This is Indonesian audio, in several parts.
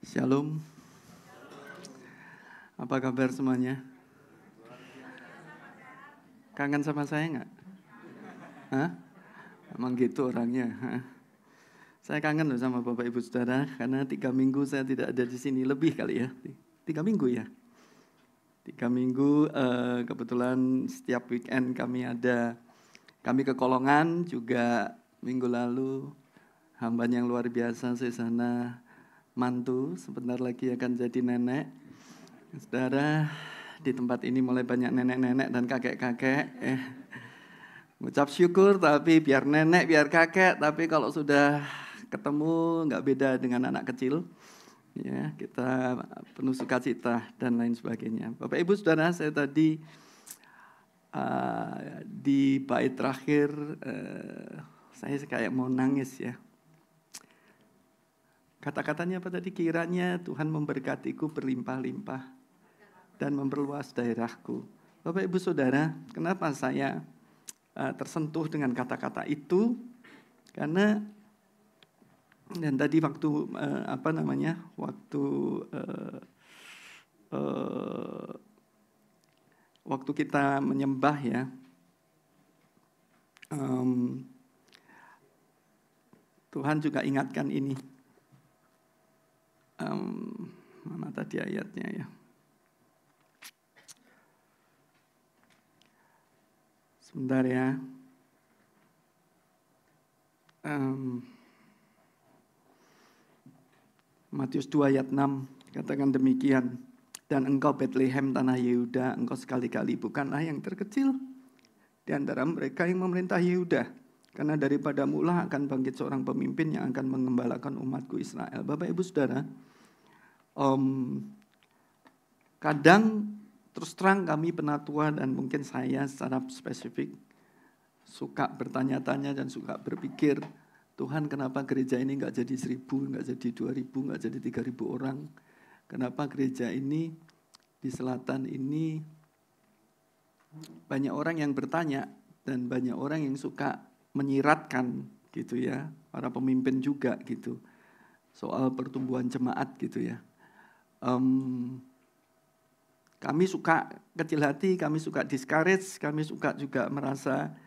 Shalom, apa kabar semuanya? Kangen sama saya nggak? Hah? Emang gitu orangnya? Hah? Saya kangen loh sama Bapak Ibu Saudara, karena 3 minggu saya tidak ada di sini, lebih kali ya. 3 minggu ya? 3 minggu, kebetulan setiap weekend kami ke Kolongan juga minggu lalu. Hambanya yang luar biasa, Sesana mantu, sebentar lagi akan jadi nenek. Saudara, di tempat ini mulai banyak nenek-nenek dan kakek-kakek. Ngucap syukur, tapi biar nenek, biar kakek, tapi kalau sudah ketemu nggak beda dengan anak kecil. Ya, kita penuh sukacita dan lain sebagainya. Bapak Ibu Saudara, saya tadi di bait terakhir saya kayak mau nangis ya. Kata-katanya apa tadi? Kiranya Tuhan memberkatiku berlimpah-limpah dan memperluas daerahku. Bapak Ibu Saudara, kenapa saya tersentuh dengan kata-kata itu? Karena dan tadi waktu waktu kita menyembah ya, Tuhan juga ingatkan ini. Mana tadi ayatnya ya? Sebentar ya. Matius 2 ayat 6 katakan demikian. Dan engkau Bethlehem tanah Yehuda, engkau sekali-kali bukanlah yang terkecil di antara mereka yang memerintah Yehuda. Karena daripada mula akan bangkit seorang pemimpin yang akan mengembalakan umatku Israel. Bapak Ibu Saudara, kadang terus terang kami penatua dan mungkin saya secara spesifik suka bertanya-tanya dan suka berpikir, Tuhan kenapa gereja ini nggak jadi 1.000, nggak jadi 2.000, nggak jadi 3.000 orang? Kenapa gereja ini di selatan ini banyak orang yang bertanya dan banyak orang yang suka menyiratkan gitu ya, para pemimpin juga gitu, soal pertumbuhan jemaat gitu ya. Kami suka kecil hati, kami suka discourage, kami suka juga merasa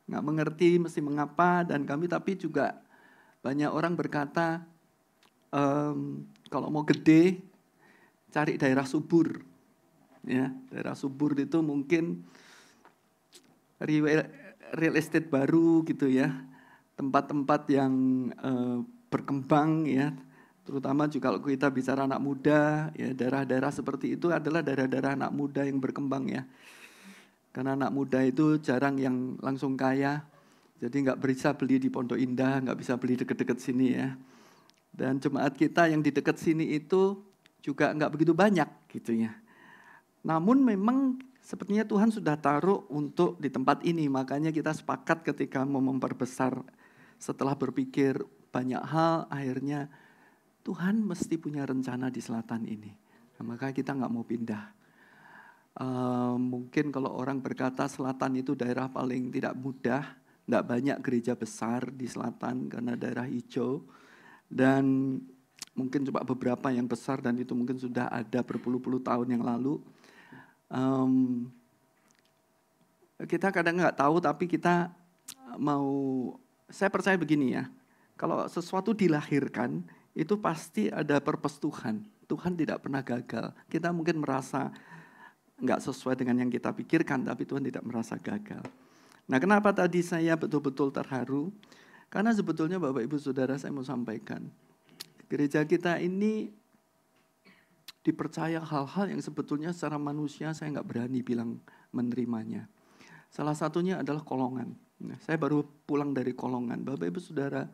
nggak mengerti mesti mengapa, dan kami tapi juga banyak orang berkata kalau mau gede cari daerah subur ya, daerah subur itu mungkin real estate baru gitu ya, tempat-tempat yang berkembang ya, terutama juga kalau kita bicara anak muda ya, daerah-daerah seperti itu adalah daerah-daerah anak muda yang berkembang ya. Karena anak muda itu jarang yang langsung kaya, jadi nggak bisa beli di Pondok Indah, nggak bisa beli deket-deket sini ya. Dan jemaat kita yang di dekat sini itu juga nggak begitu banyak gitu ya. Namun memang sepertinya Tuhan sudah taruh untuk di tempat ini, makanya kita sepakat ketika mau memperbesar setelah berpikir banyak hal, akhirnya Tuhan mesti punya rencana di selatan ini. Nah, maka kita nggak mau pindah. Mungkin kalau orang berkata selatan itu daerah paling tidak mudah, tidak banyak gereja besar di selatan karena daerah hijau, dan mungkin cuma beberapa yang besar dan itu mungkin sudah ada berpuluh-puluh tahun yang lalu. Kita kadang nggak tahu, tapi kita saya percaya begini ya, kalau sesuatu dilahirkan itu pasti ada purpose Tuhan. Tuhan tidak pernah gagal. Kita mungkin merasa nggak sesuai dengan yang kita pikirkan, tapi Tuhan tidak merasa gagal. Nah, kenapa tadi saya betul-betul terharu? Karena sebetulnya Bapak Ibu Saudara, saya mau sampaikan, gereja kita ini dipercaya hal-hal yang sebetulnya secara manusia saya nggak berani bilang menerimanya. Salah satunya adalah Kolongan. Nah, saya baru pulang dari Kolongan. Bapak Ibu Saudara,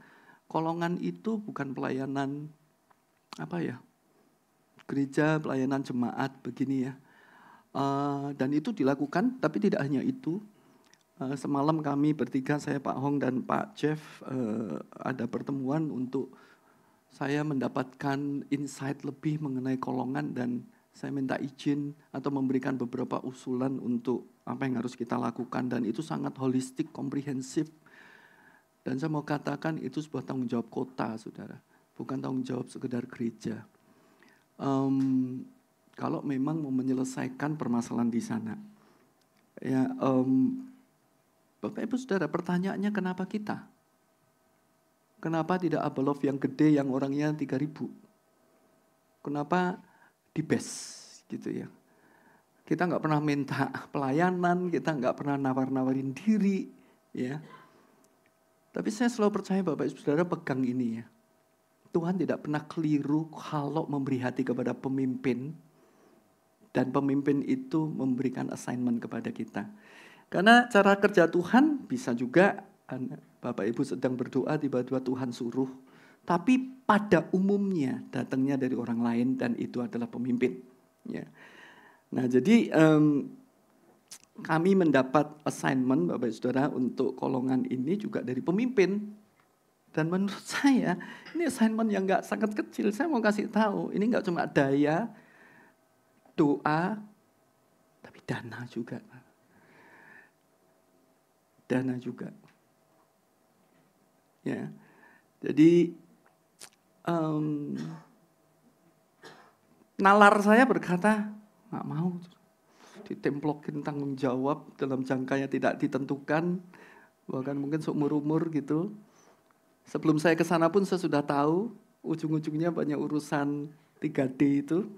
Kolongan itu bukan pelayanan gereja, pelayanan jemaat begini ya. Dan itu dilakukan, tapi tidak hanya itu. Semalam kami bertiga, saya Pak Hong dan Pak Jeff, ada pertemuan untuk saya mendapatkan insight lebih mengenai Kolongan, dan saya minta izin atau memberikan beberapa usulan untuk apa yang harus kita lakukan, dan itu sangat holistik, komprehensif. Dan saya mau katakan itu sebuah tanggung jawab kota, saudara, bukan tanggung jawab sekedar gereja. kalau memang mau menyelesaikan permasalahan di sana. Ya, Bapak Ibu Saudara, pertanyaannya kenapa kita? Kenapa tidak Abalov yang gede yang orangnya 3.000? Kenapa di base gitu ya? Kita nggak pernah minta pelayanan, kita nggak pernah nawar-nawarin diri, ya. Tapi saya selalu percaya Bapak Ibu Saudara pegang ini ya. Tuhan tidak pernah keliru kalau memberi hati kepada pemimpin. Dan pemimpin itu memberikan assignment kepada kita. Karena cara kerja Tuhan bisa juga Bapak Ibu sedang berdoa tiba-tiba Tuhan suruh. Tapi pada umumnya datangnya dari orang lain dan itu adalah pemimpin. Ya. Nah jadi kami mendapat assignment Bapak Ibu Saudara untuk golongan ini juga dari pemimpin. Dan menurut saya ini assignment yang gak sangat kecil. Saya mau kasih tahu ini gak cuma daya, doa, tapi dana juga. Dana juga. Ya, jadi nalar saya berkata nggak mau ditemplokin tanggung jawab dalam jangka yang tidak ditentukan, bahkan mungkin seumur-umur gitu. Sebelum saya ke sana pun saya sudah tahu ujung-ujungnya banyak urusan 3D itu.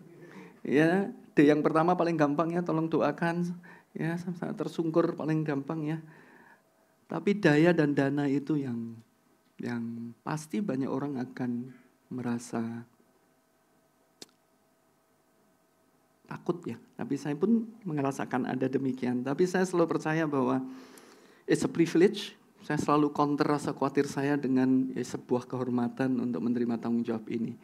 Ya, D yang pertama paling gampang ya, tolong doakan. Ya, sangat tersungkur paling gampang ya. Tapi daya dan dana itu yang pasti banyak orang akan merasa takut ya. Tapi saya pun merasakan ada demikian. Tapi saya selalu percaya bahwa it's a privilege. Saya selalu counter rasa khawatir saya dengan sebuah kehormatan untuk menerima tanggung jawab ini.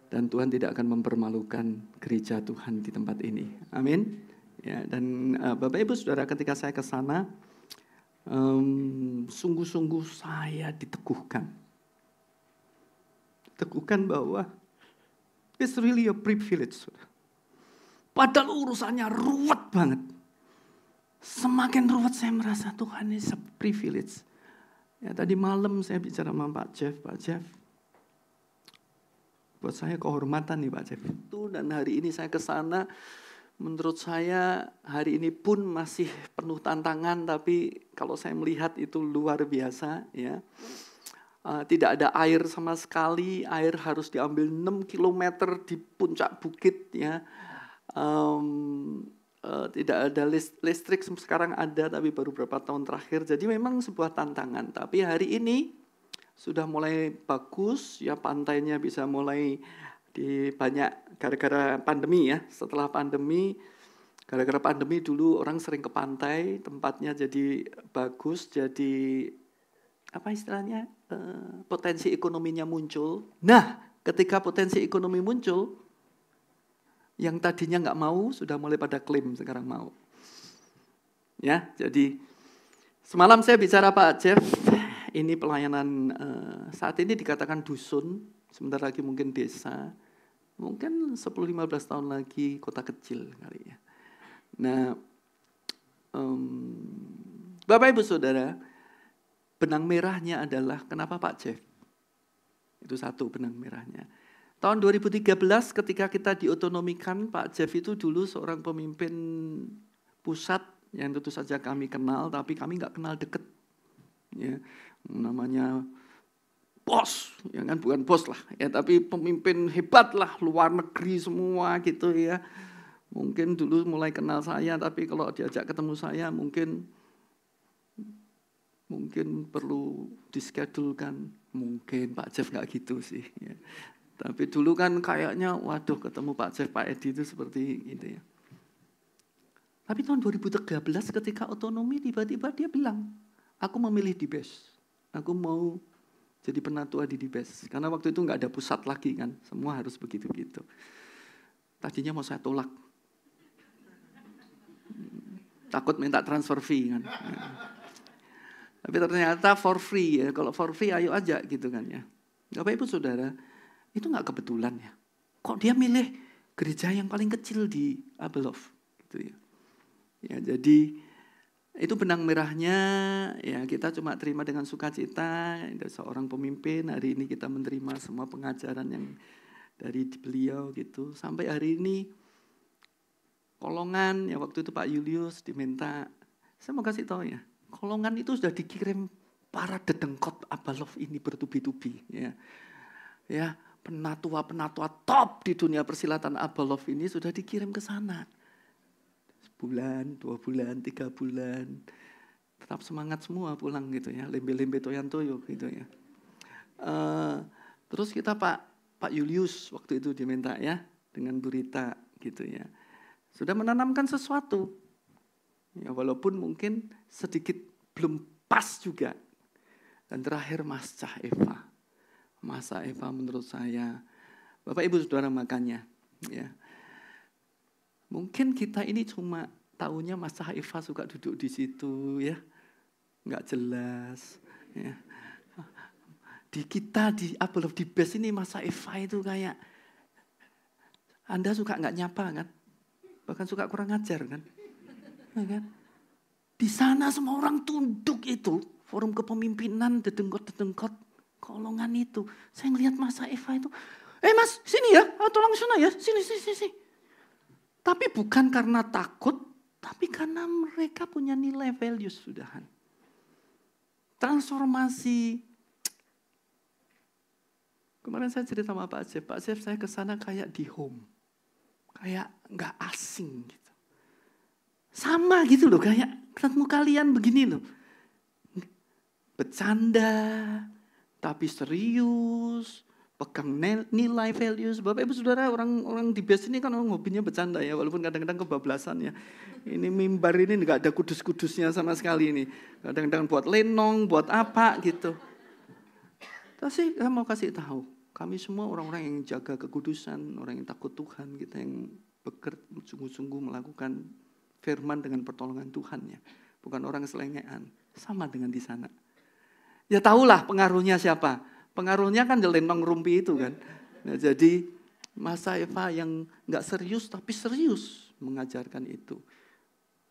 Dan Tuhan tidak akan mempermalukan gereja Tuhan di tempat ini. Amin. Ya, dan Bapak Ibu Saudara, ketika saya ke sana, sungguh-sungguh saya diteguhkan. Diteguhkan bahwa it's really a privilege. Padahal urusannya ruwet banget. Semakin ruwet saya merasa Tuhan ini privilege. Ya, tadi malam saya bicara sama Pak Jeff, buat saya kehormatan nih Pak Jeff itu, dan hari ini saya ke sana, menurut saya hari ini pun masih penuh tantangan, tapi kalau saya melihat itu luar biasa ya. Tidak ada air sama sekali, air harus diambil 6 km di puncak bukit ya. Tidak ada listrik sekarang ada, tapi baru beberapa tahun terakhir. Jadi memang sebuah tantangan. Tapi hari ini sudah mulai bagus, ya pantainya bisa mulai di banyak gara-gara pandemi ya. Setelah pandemi, gara-gara pandemi dulu orang sering ke pantai, tempatnya jadi bagus, jadi apa istilahnya potensi ekonominya muncul. Nah, ketika potensi ekonomi muncul, yang tadinya nggak mau sudah mulai pada klaim sekarang mau. Ya, jadi semalam saya bicara Pak Jeff, ini pelayanan saat ini dikatakan dusun, sebentar lagi mungkin desa, mungkin 10-15 tahun lagi kota kecil kali ya. Nah, Bapak Ibu Saudara, benang merahnya adalah kenapa Pak Jeff? Itu satu benang merahnya. Tahun 2013 ketika kita diotonomikan, Pak Jeff itu dulu seorang pemimpin pusat yang tentu saja kami kenal, tapi kami nggak kenal deket. Ya, namanya bos, ya kan bukan bos lah, ya tapi pemimpin hebat lah, luar negeri semua gitu ya. Mungkin dulu mulai kenal saya, tapi kalau diajak ketemu saya mungkin perlu dischedule-kan. Mungkin Pak Jeff nggak gitu sih. Ya. Tapi dulu kan kayaknya, waduh ketemu Pak Jeff, Pak Edi itu seperti itu ya. Tapi tahun 2013 ketika otonomi tiba-tiba dia bilang, aku memilih Dibes. Aku mau jadi penatua di Dibes. Karena waktu itu nggak ada pusat lagi kan, semua harus begitu-begitu. Tadinya mau saya tolak. Takut minta transfer fee kan. Tapi ternyata for free ya, kalau for free ayo aja gitu kan ya. Bapak Ibu Saudara, itu nggak kebetulan ya. Kok dia milih gereja yang paling kecil di Abalov gitu ya. Ya jadi itu benang merahnya ya, kita cuma terima dengan sukacita. Ada seorang pemimpin, hari ini kita menerima semua pengajaran yang dari beliau gitu. Sampai hari ini Kolongan, ya waktu itu Pak Julius diminta, saya mau kasih tahu ya, Kolongan itu sudah dikirim para dedengkot Abalov ini bertubi-tubi. Ya, penatua-penatua top di dunia persilatan Abalov ini sudah dikirim ke sana. Sebulan, 2 bulan, 3 bulan. Tetap semangat semua pulang gitu ya, lembe-lembe toyan-toyo gitu ya. Terus kita Pak Julius waktu itu diminta ya, dengan berita gitu ya. Sudah menanamkan sesuatu. Ya, walaupun mungkin sedikit belum pas juga. Dan terakhir Masa Eva. Masa Eva menurut saya, Bapak Ibu Saudara makanya. Ya. Mungkin kita ini cuma tahunya Masa Eva suka duduk di situ ya. Nggak jelas. Ya. Di kita, di Abalov di Best ini Masa Eva itu kayak, Anda suka nggak nyapa kan? Bahkan suka kurang ajar kan? Ya kan? Di sana semua orang tunduk itu. Forum kepemimpinan, dedengkot-dedengkot, Kolongan itu. Saya ngelihat Masa Eva itu. Mas, sini ya. Tolong sana ya. Sini. Tapi bukan karena takut. Tapi karena mereka punya nilai values sudahan. Transformasi. Kemarin saya cerita sama Pak Jeff saya ke sana kayak di home. Kayak nggak asing gitu. Sama gitu loh, kayak ketemu kalian begini loh. Bercanda, tapi serius, pegang nilai values. Bapak Ibu Saudara, orang di Best ini kan orang hobinya bercanda ya, walaupun kadang-kadang kebablasan ya. Ini mimbar ini nggak ada kudus-kudusnya sama sekali ini. Kadang-kadang buat lenong, buat apa gitu. Tapi saya mau kasih tahu, kami semua orang-orang yang jaga kekudusan, orang yang takut Tuhan, kita yang bekerja sungguh-sungguh melakukan firman dengan pertolongan Tuhan ya. Bukan orang selengean, sama dengan di sana. Ya tahulah pengaruhnya siapa. Pengaruhnya kan lenong rumpi itu kan. Nah, jadi Masa Eva yang nggak serius tapi serius mengajarkan itu.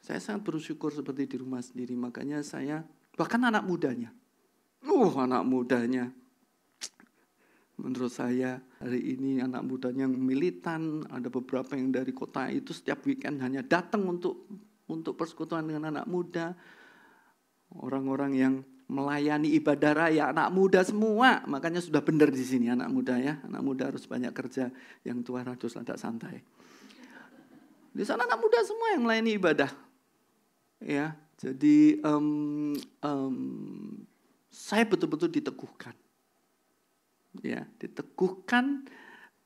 Saya sangat bersyukur seperti di rumah sendiri, makanya saya bahkan anak mudanya. Anak mudanya. Menurut saya hari ini anak mudanya yang militan, ada beberapa yang dari kota itu setiap weekend hanya datang untuk persekutuan dengan anak muda. Orang-orang yang melayani ibadah raya, anak muda semua. Makanya sudah benar di sini anak muda ya. Anak muda harus banyak kerja, yang tua harus ada santai. Di sana anak muda semua yang melayani ibadah. Ya, jadi saya betul-betul diteguhkan. Ya, diteguhkan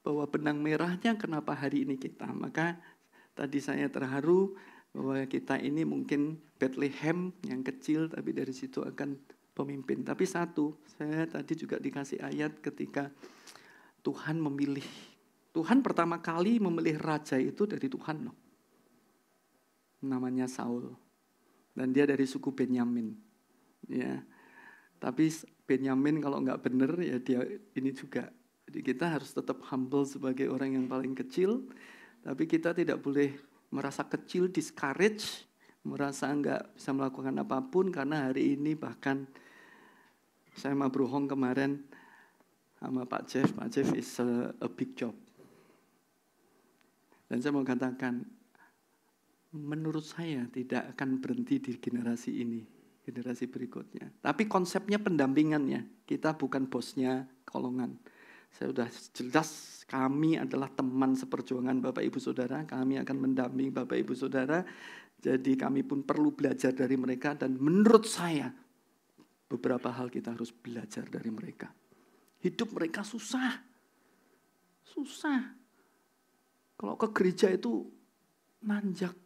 bahwa benang merahnya kenapa hari ini kita. Maka tadi saya terharu bahwa kita ini mungkin Bethlehem yang kecil, tapi dari situ akan pemimpin. Tapi satu, saya tadi juga dikasih ayat ketika Tuhan memilih. Tuhan pertama kali memilih raja itu dari Tuhan loh. Namanya Saul. Dan dia dari suku Benyamin. Ya. Tapi Benyamin kalau nggak benar ya dia ini juga. Jadi kita harus tetap humble sebagai orang yang paling kecil. Tapi kita tidak boleh merasa kecil, discourage, merasa nggak bisa melakukan apapun. Karena hari ini bahkan saya sama Bro Hong kemarin sama Pak Jeff is a big job. Dan saya mau katakan, menurut saya tidak akan berhenti di generasi ini. Generasi berikutnya. Tapi konsepnya pendampingannya. Kita bukan bosnya Kolongan. Saya sudah jelas kami adalah teman seperjuangan Bapak Ibu Saudara. Kami akan mendampingi Bapak Ibu Saudara. Jadi kami pun perlu belajar dari mereka. Dan menurut saya beberapa hal kita harus belajar dari mereka. Hidup mereka susah. Susah. Kalau ke gereja itu nanjak.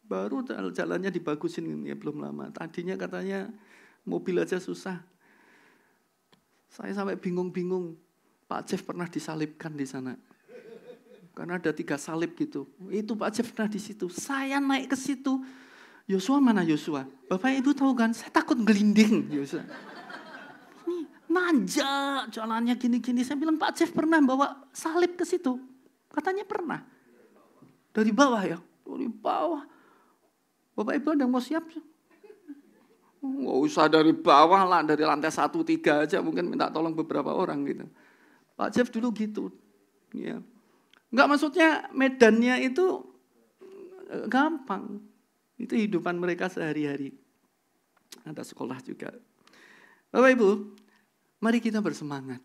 Baru jalannya dibagusin ya belum lama. Tadinya katanya mobil aja susah. Saya sampai bingung-bingung. Pak Jeff pernah disalibkan di sana. Karena ada 3 salib gitu. Itu Pak Jeff pernah di situ. Saya naik ke situ. Yosua mana Yosua? Bapak Ibu tahu kan? Saya takut gelinding Yosua. Nih, nanjak jalannya gini-gini. Saya bilang Pak Jeff pernah bawa salib ke situ. Katanya pernah. Dari bawah ya. Dari bawah. Bapak Ibu ada yang mau siap? Nggak usah dari bawah lah, dari lantai 1-3 aja mungkin minta tolong beberapa orang gitu. Pak Jeff dulu gitu. Ya. Enggak, maksudnya medannya itu gampang. Itu hidupan mereka sehari-hari. Ada sekolah juga. Bapak Ibu, mari kita bersemangat.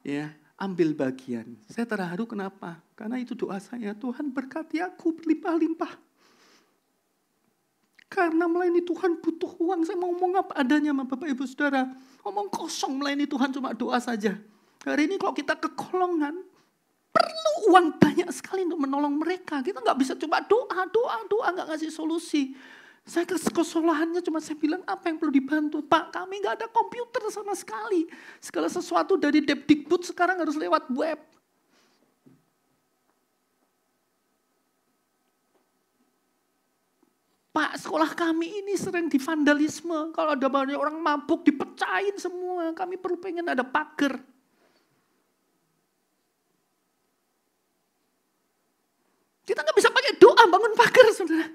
Ya, ambil bagian. Saya terharu kenapa? Karena itu doa saya, Tuhan berkati aku berlimpah-limpah. Karena melayani Tuhan butuh uang. Saya mau ngomong apa adanya sama Bapak Ibu Saudara. Ngomong kosong, melayani Tuhan cuma doa saja. Hari ini kalau kita kekolongan, perlu uang banyak sekali untuk menolong mereka. Kita nggak bisa cuma doa, nggak ngasih solusi. Saya kesalahannya cuma saya bilang apa yang perlu dibantu. Pak, kami nggak ada komputer sama sekali. Segala sesuatu dari Depdikbud sekarang harus lewat web. Pak, sekolah kami ini sering divandalisme. Kalau ada banyak orang mabuk, dipecahin semua. Kami perlu pengen ada pagar. Kita nggak bisa pakai doa bangun pagar, saudara.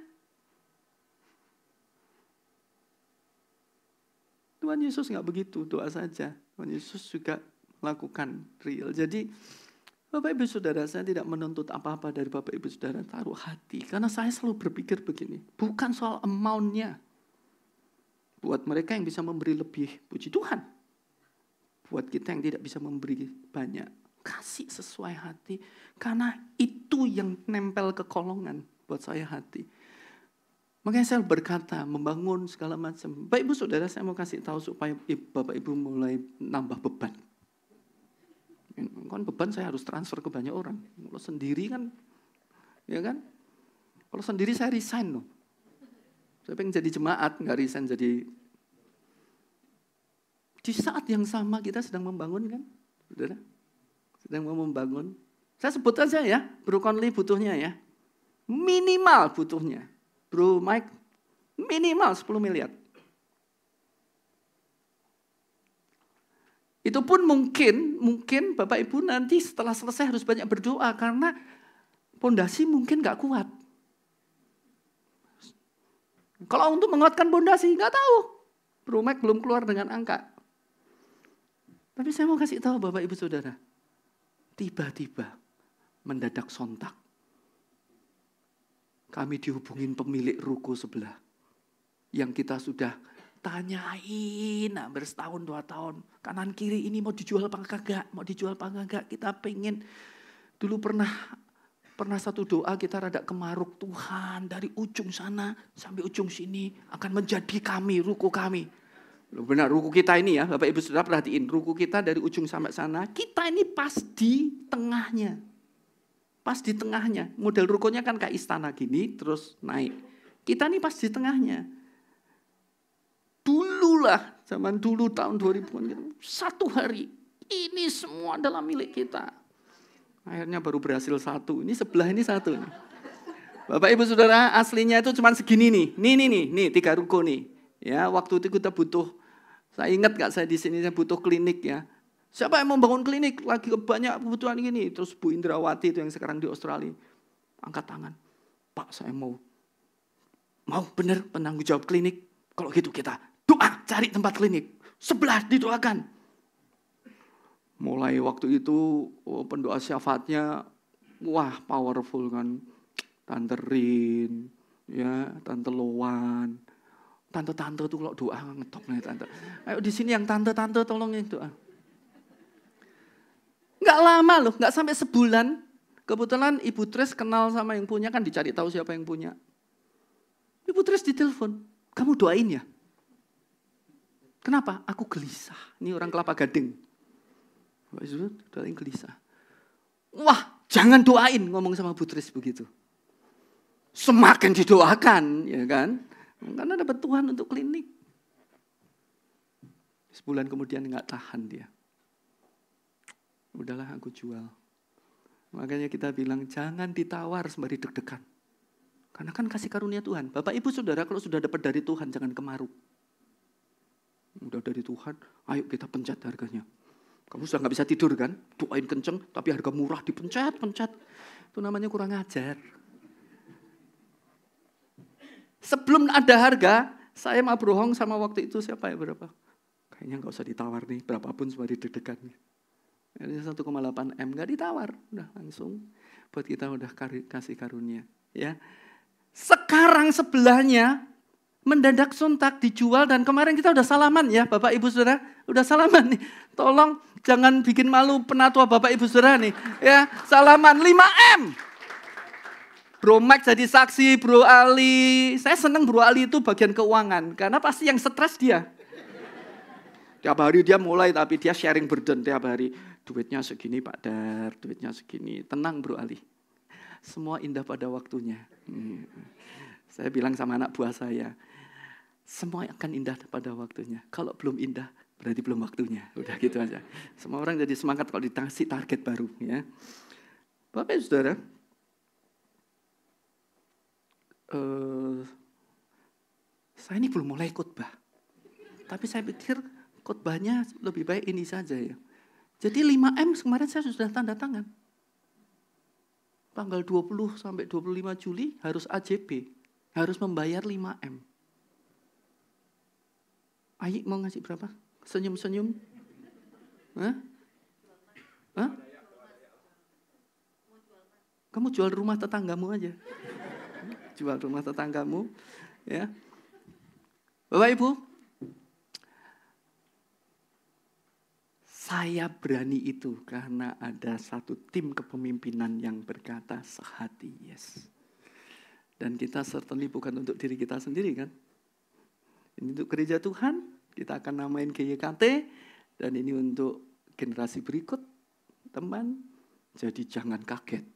Tuhan Yesus nggak begitu, doa saja. Tuhan Yesus juga melakukan real. Jadi Bapak Ibu Saudara, saya tidak menuntut apa-apa dari Bapak Ibu Saudara, taruh hati. Karena saya selalu berpikir begini, bukan soal amount-nya. Buat mereka yang bisa memberi lebih, puji Tuhan. Buat kita yang tidak bisa memberi banyak, kasih sesuai hati. Karena itu yang nempel ke kolongan buat saya hati. Makanya saya berkata, membangun segala macam. Bapak Ibu Saudara, saya mau kasih tahu supaya Bapak Ibu mulai nambah beban. Kan beban saya harus transfer ke banyak orang. Kalau sendiri kan, ya kan? Kalau sendiri saya resign loh. Saya pengen jadi jemaat, nggak resign jadi. Di saat yang sama kita sedang membangun kan, saudara? Sedang mau membangun. Saya sebut aja ya, Bro Conley butuhnya ya. Minimal butuhnya. Bro Mike, minimal 10 miliar. Itu pun mungkin Bapak Ibu nanti setelah selesai harus banyak berdoa karena pondasi mungkin gak kuat. Kalau untuk menguatkan pondasi gak tahu. Bro Mike belum keluar dengan angka. Tapi saya mau kasih tahu Bapak Ibu Saudara. Tiba-tiba mendadak sontak. Kami dihubungin pemilik ruko sebelah. Yang kita sudah tanyain hampir setahun 2 tahun. Kanan kiri ini mau dijual apa kagak? Kita pengen. Dulu pernah satu doa kita rada kemaruk. Tuhan dari ujung sana sampai ujung sini akan menjadi kami, ruko kami. Benar, ruko kita ini ya, Bapak Ibu Saudara perhatiin. Ruko kita dari ujung sampai sana, kita ini pas di tengahnya. Pas di tengahnya, model rukonya kan kayak istana gini, terus naik. Kita nih pas di tengahnya. Dulu lah, zaman dulu tahun 2000-an gitu, 1 hari, ini semua adalah milik kita. Akhirnya baru berhasil 1, ini sebelah ini 1. Bapak Ibu Saudara, aslinya itu cuma segini nih. Nih 3 ruko nih. Ya, waktu itu kita butuh, saya ingat gak saya di sini saya butuh klinik ya. Siapa yang mau bangun klinik? Lagi banyak kebutuhan gini. Terus Bu Indrawati itu yang sekarang di Australia. Angkat tangan. Pak, saya mau benar penanggung jawab klinik. Kalau gitu kita doa cari tempat klinik. Sebelah didoakan. Mulai waktu itu pendoa syafaatnya wah powerful kan. Tante Rin, ya, Tante Loan. Tante-tante tuh kalau doa ngetop nih tante. Ayo di sini yang tante-tante tolongin doa. Nggak lama loh, nggak sampai sebulan. Kebetulan Ibu Tres kenal sama yang punya, kan dicari tahu siapa yang punya. Ibu Tres ditelepon, kamu doain ya? Kenapa? Aku gelisah. Ini orang Kelapa Gading. Doain gelisah. Wah, jangan doain, ngomong sama Bu Tres begitu. Semakin didoakan, ya kan? Karena dapat Tuhan untuk klinik. Sebulan kemudian nggak tahan dia. Udahlah aku jual. Makanya kita bilang jangan ditawar sembari deg-degan. Karena kan kasih karunia Tuhan. Bapak Ibu Saudara kalau sudah dapat dari Tuhan jangan kemaruk. Udah dari Tuhan, ayo kita pencet harganya. Kamu sudah gak bisa tidur kan? Doain kenceng tapi harga murah dipencet. Itu namanya kurang ajar. Sebelum ada harga, saya sama Bro Hong sama waktu itu siapa ya berapa? Kayaknya gak usah ditawar nih, berapapun sembari deg-degan. Ini 1,8 M, nggak ditawar, udah langsung buat kita udah kasih karunia. Ya, sekarang sebelahnya mendadak sontak dijual dan kemarin kita udah salaman ya Bapak Ibu Saudara, udah salaman nih. Tolong jangan bikin malu penatua Bapak Ibu Saudara nih, ya salaman 5M. Bro Max jadi saksi, Bro Ali. Saya senang Bro Ali itu bagian keuangan karena pasti yang stres dia. Tiap hari dia mulai tapi dia sharing burden tiap hari. Duitnya segini Pak Dar, duitnya segini. Tenang Bro Ali. Semua indah pada waktunya. Saya bilang sama anak buah saya, semua akan indah pada waktunya. Kalau belum indah, berarti belum waktunya. Udah gitu aja. Semua orang jadi semangat kalau dikasih target baru. Ya. Bapak Ibu Saudara, saya ini belum mulai khotbah. Tapi saya pikir khotbahnya lebih baik ini saja ya. Jadi 5M kemarin saya sudah tanda tangan. Tanggal 20 sampai 25 Juli harus AJB. Harus membayar 5M. Ayi mau ngasih berapa? Senyum-senyum? Hah? Hah? Kamu jual rumah tetanggamu aja. Jual rumah tetanggamu. Ya. Bapak Ibu, saya berani itu karena ada satu tim kepemimpinan yang berkata sehati, yes. Dan kita certainly bukan untuk diri kita sendiri kan. Ini untuk gereja Tuhan, kita akan namain GYKT, dan ini untuk generasi berikut, teman. Jadi jangan kaget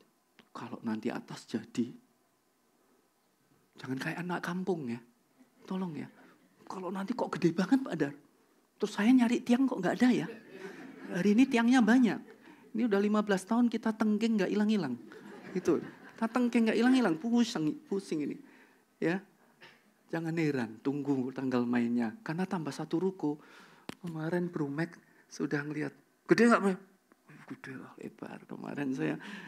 kalau nanti atas jadi. Jangan kayak anak kampung ya, tolong ya. Kalau nanti kok gede banget Pak Dar, terus saya nyari tiang kok nggak ada ya. Hari ini tiangnya banyak. Ini udah 15 tahun kita tengking nggak hilang-hilang. Gitu. Kita tengking nggak hilang-hilang, pusing ini. Ya, jangan heran, tunggu tanggal mainnya. Karena tambah satu ruko. Kemarin Bro Mac sudah ngelihat, gede nggak Bro? Gede lah, lebar. Kemarin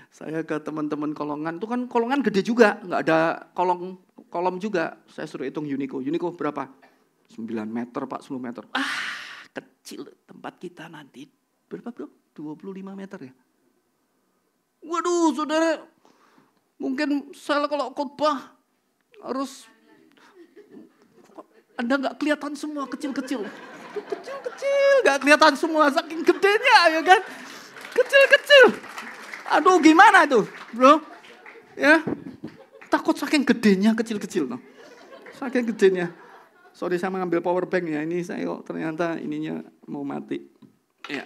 saya ke teman-teman kolongan, itu kan kolongan gede juga, nggak ada kolom juga. Saya suruh hitung Unico berapa? 9 meter Pak, 10 meter. Kecil tempat kita nanti. Berapa Bro? 25 meter ya? Waduh saudara, mungkin saya kalau khotbah harus, Anda nggak kelihatan semua kecil-kecil. Kecil-kecil, nggak kelihatan semua, saking gedenya ya kan. Kecil-kecil. Aduh gimana itu Bro? Ya, takut saking gedenya kecil-kecil. No. Saking gedenya. Sorry saya mengambil power bank ya, ini saya kok ternyata ininya mau mati. Ya.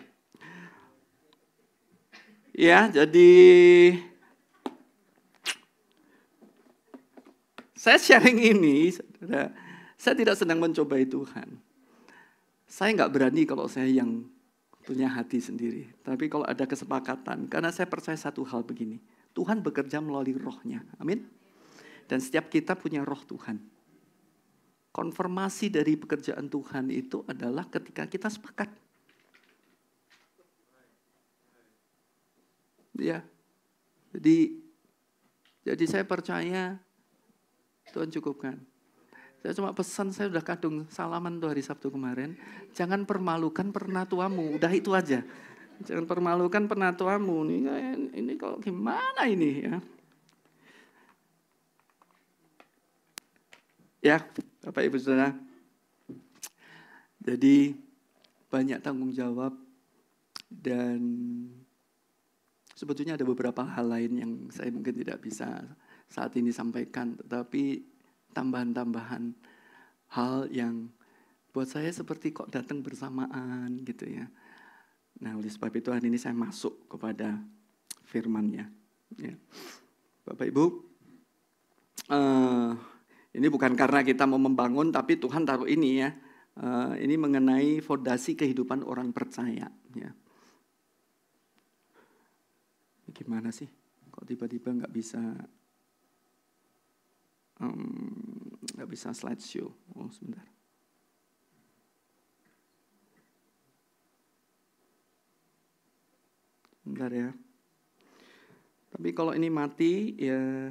Ya, jadi saya sharing ini, saudara, saya tidak sedang mencobai Tuhan. Saya nggak berani kalau saya yang punya hati sendiri. Tapi kalau ada kesepakatan, karena saya percaya satu hal begini, Tuhan bekerja melalui rohnya, amin. Dan setiap kita punya roh Tuhan. Konfirmasi dari pekerjaan Tuhan itu adalah ketika kita sepakat. Ya, jadi saya percaya Tuhan cukupkan. Saya cuma pesan, saya udah kadung salaman tuh hari Sabtu kemarin. Jangan permalukan penatuamu, udah itu aja. Jangan permalukan penatuamu. Ini kok gimana ini ya? Ya, Bapak Ibu Saudara. Jadi banyak tanggung jawab dan sebetulnya ada beberapa hal lain yang saya mungkin tidak bisa saat ini sampaikan, tetapi tambahan-tambahan hal yang buat saya seperti kok datang bersamaan gitu ya. Nah oleh sebab itu hari ini saya masuk kepada firman-Nya. Ya. Bapak Ibu, ini bukan karena kita mau membangun, tapi Tuhan taruh ini ya. Ini mengenai fondasi kehidupan orang percaya. Ya. Gimana sih? Kok tiba-tiba nggak bisa slideshow? Oh sebentar. Bentar ya. Tapi kalau ini mati ya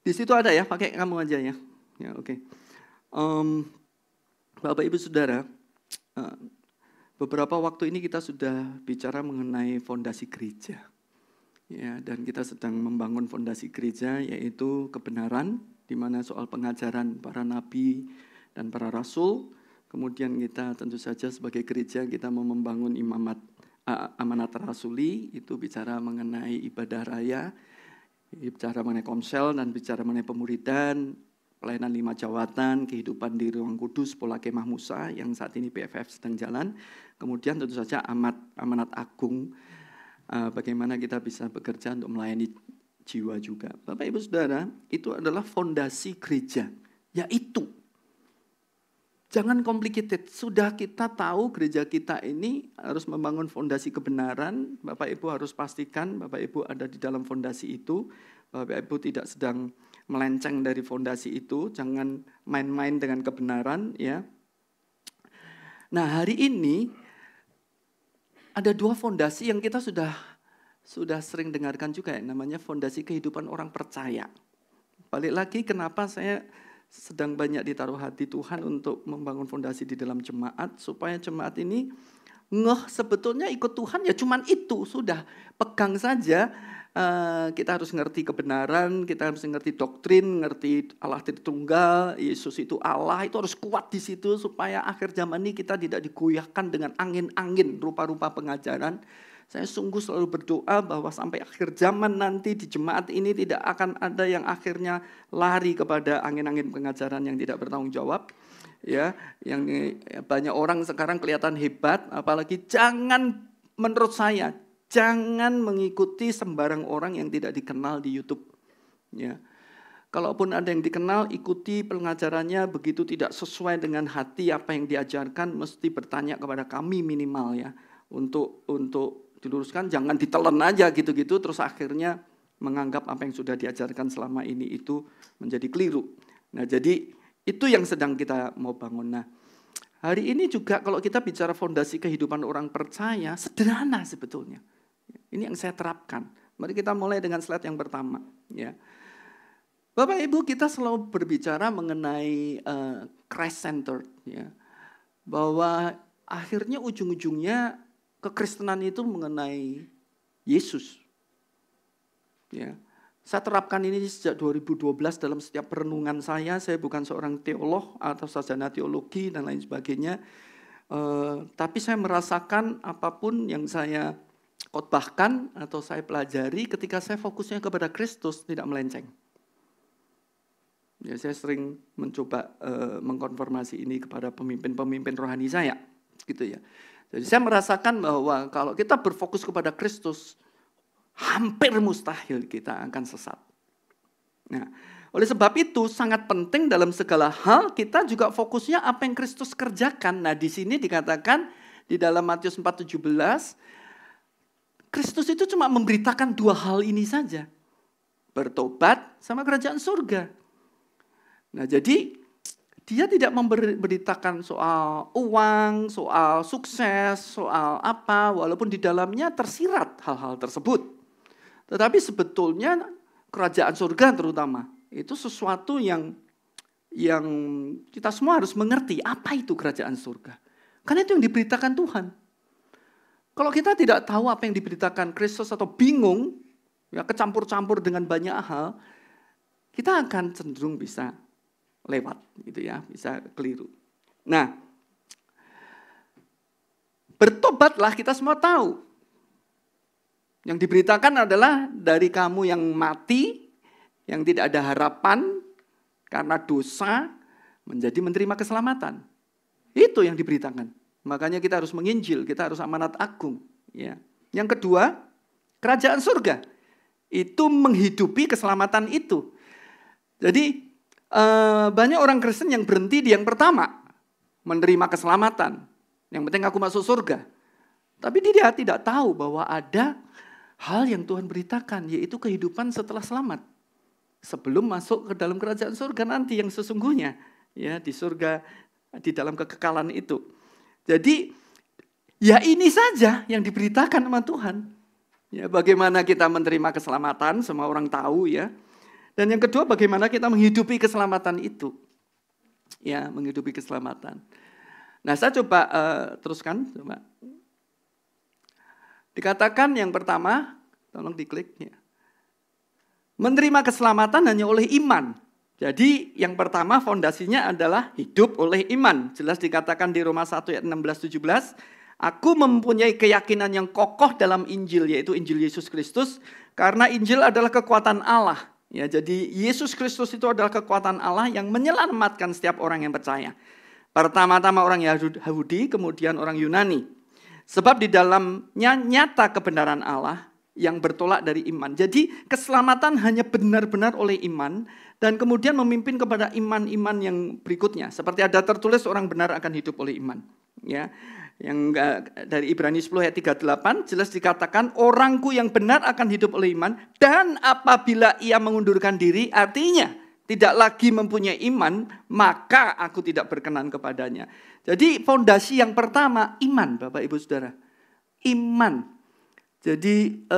di situ ada ya, pakai kamu aja ya. Ya oke. Bapak Ibu Saudara, Beberapa waktu ini kita sudah bicara mengenai fondasi gereja. Ya, dan kita sedang membangun fondasi gereja, yaitu kebenaran, di mana soal pengajaran para nabi dan para rasul. Kemudian kita tentu saja sebagai gereja kita mau membangun amanat rasuli, itu bicara mengenai ibadah raya, bicara mengenai komsel, dan bicara mengenai pemuridan, pelayanan 5 jawatan, kehidupan di ruang kudus, pola kemah Musa yang saat ini PFF sedang jalan. Kemudian tentu saja amanat agung, bagaimana kita bisa bekerja untuk melayani jiwa juga. Bapak Ibu Saudara, itu adalah fondasi gereja, yaitu jangan complicated. Sudah kita tahu gereja kita ini harus membangun fondasi kebenaran. Bapak Ibu harus pastikan Bapak Ibu ada di dalam fondasi itu. Bapak Ibu tidak sedang melenceng dari fondasi itu. Jangan main-main dengan kebenaran, ya. Nah, hari ini ada 2 fondasi yang kita sudah sering dengarkan juga, ya, namanya fondasi kehidupan orang percaya. Balik lagi kenapa saya sedang banyak ditaruh hati Tuhan untuk membangun fondasi di dalam jemaat, supaya jemaat ini sebetulnya ikut Tuhan ya cuman itu, sudah pegang saja. Kita harus ngerti kebenaran, kita harus ngerti doktrin, ngerti Allah Tritunggal, Yesus itu Allah, itu harus kuat di situ supaya akhir zaman ini kita tidak digoyahkan dengan angin-angin rupa-rupa pengajaran. Saya sungguh selalu berdoa bahwa sampai akhir zaman nanti di jemaat ini tidak akan ada yang akhirnya lari kepada angin-angin pengajaran yang tidak bertanggung jawab. Ya, yang banyak orang sekarang kelihatan hebat, apalagi menurut saya jangan mengikuti sembarang orang yang tidak dikenal di YouTube. Ya. Kalaupun ada yang dikenal, ikuti pengajarannya, begitu tidak sesuai dengan hati apa yang diajarkan, mesti bertanya kepada kami minimal, ya, untuk diluruskan. Jangan ditelan aja gitu-gitu, terus akhirnya menganggap apa yang sudah diajarkan selama ini itu menjadi keliru. Nah, jadi itu yang sedang kita mau bangun. Nah, hari ini juga kalau kita bicara fondasi kehidupan orang percaya, sederhana sebetulnya. Ini yang saya terapkan. Mari kita mulai dengan slide yang pertama. Ya. Bapak Ibu, kita selalu berbicara mengenai Christ centered, ya. Bahwa akhirnya ujung-ujungnya kekristenan itu mengenai Yesus. Ya. Saya terapkan ini sejak 2012 dalam setiap perenungan saya. Saya bukan seorang teolog atau sarjana teologi dan lain sebagainya. Tapi saya merasakan apapun yang saya khotbahkan atau saya pelajari, ketika saya fokusnya kepada Kristus tidak melenceng. Ya, saya sering mencoba mengkonfirmasi ini kepada pemimpin-pemimpin rohani saya, gitu ya. Jadi saya merasakan bahwa kalau kita berfokus kepada Kristus, hampir mustahil kita akan sesat. Nah, oleh sebab itu sangat penting dalam segala hal kita juga fokusnya apa yang Kristus kerjakan. Nah, di sini dikatakan di dalam Matius 4:17, Kristus itu cuma memberitakan 2 hal ini saja. Bertobat sama kerajaan surga. Nah, jadi dia tidak memberitakan soal uang, soal sukses, soal apa, walaupun di dalamnya tersirat hal-hal tersebut. Tetapi sebetulnya kerajaan surga terutama, itu sesuatu yang kita semua harus mengerti apa itu kerajaan surga. Karena itu yang diberitakan Tuhan. Kalau kita tidak tahu apa yang diberitakan Kristus atau bingung, ya kecampur-campur dengan banyak hal, kita akan cenderung bisa lewat, gitu ya, bisa keliru. Nah, bertobatlah, kita semua tahu. Yang diberitakan adalah dari kamu yang mati, yang tidak ada harapan karena dosa, menjadi menerima keselamatan. Itu yang diberitakan. Makanya kita harus menginjil, kita harus amanat agung. Ya. Yang kedua, kerajaan surga. Itu menghidupi keselamatan itu. Jadi banyak orang Kristen yang berhenti di yang pertama, menerima keselamatan. Yang penting aku masuk surga. Tapi dia tidak tahu bahwa ada hal yang Tuhan beritakan, yaitu kehidupan setelah selamat. Sebelum masuk ke dalam kerajaan surga nanti yang sesungguhnya. Ya, di surga, di dalam kekekalan itu. Jadi ya ini saja yang diberitakan sama Tuhan. Ya, bagaimana kita menerima keselamatan, semua orang tahu, ya. Dan yang kedua, bagaimana kita menghidupi keselamatan itu. Ya, menghidupi keselamatan. Nah, saya coba teruskan, coba. Dikatakan yang pertama, tolong diklik ya. Menerima keselamatan hanya oleh iman. Jadi yang pertama fondasinya adalah hidup oleh iman. Jelas dikatakan di Roma 1 ayat 16-17. Aku mempunyai keyakinan yang kokoh dalam Injil, yaitu Injil Yesus Kristus. Karena Injil adalah kekuatan Allah. Ya, jadi Yesus Kristus itu adalah kekuatan Allah yang menyelamatkan setiap orang yang percaya. Pertama-tama orang Yahudi, kemudian orang Yunani. Sebab di dalamnya nyata kebenaran Allah yang bertolak dari iman. Jadi keselamatan hanya benar-benar oleh iman dan kemudian memimpin kepada iman-iman yang berikutnya. Seperti ada tertulis orang benar akan hidup oleh iman. Ya, yang dari Ibrani 10 ayat 38 jelas dikatakan orangku yang benar akan hidup oleh iman dan apabila ia mengundurkan diri artinya tidak lagi mempunyai iman maka aku tidak berkenan kepadanya. Jadi fondasi yang pertama iman Bapak Ibu Saudara. Iman. Jadi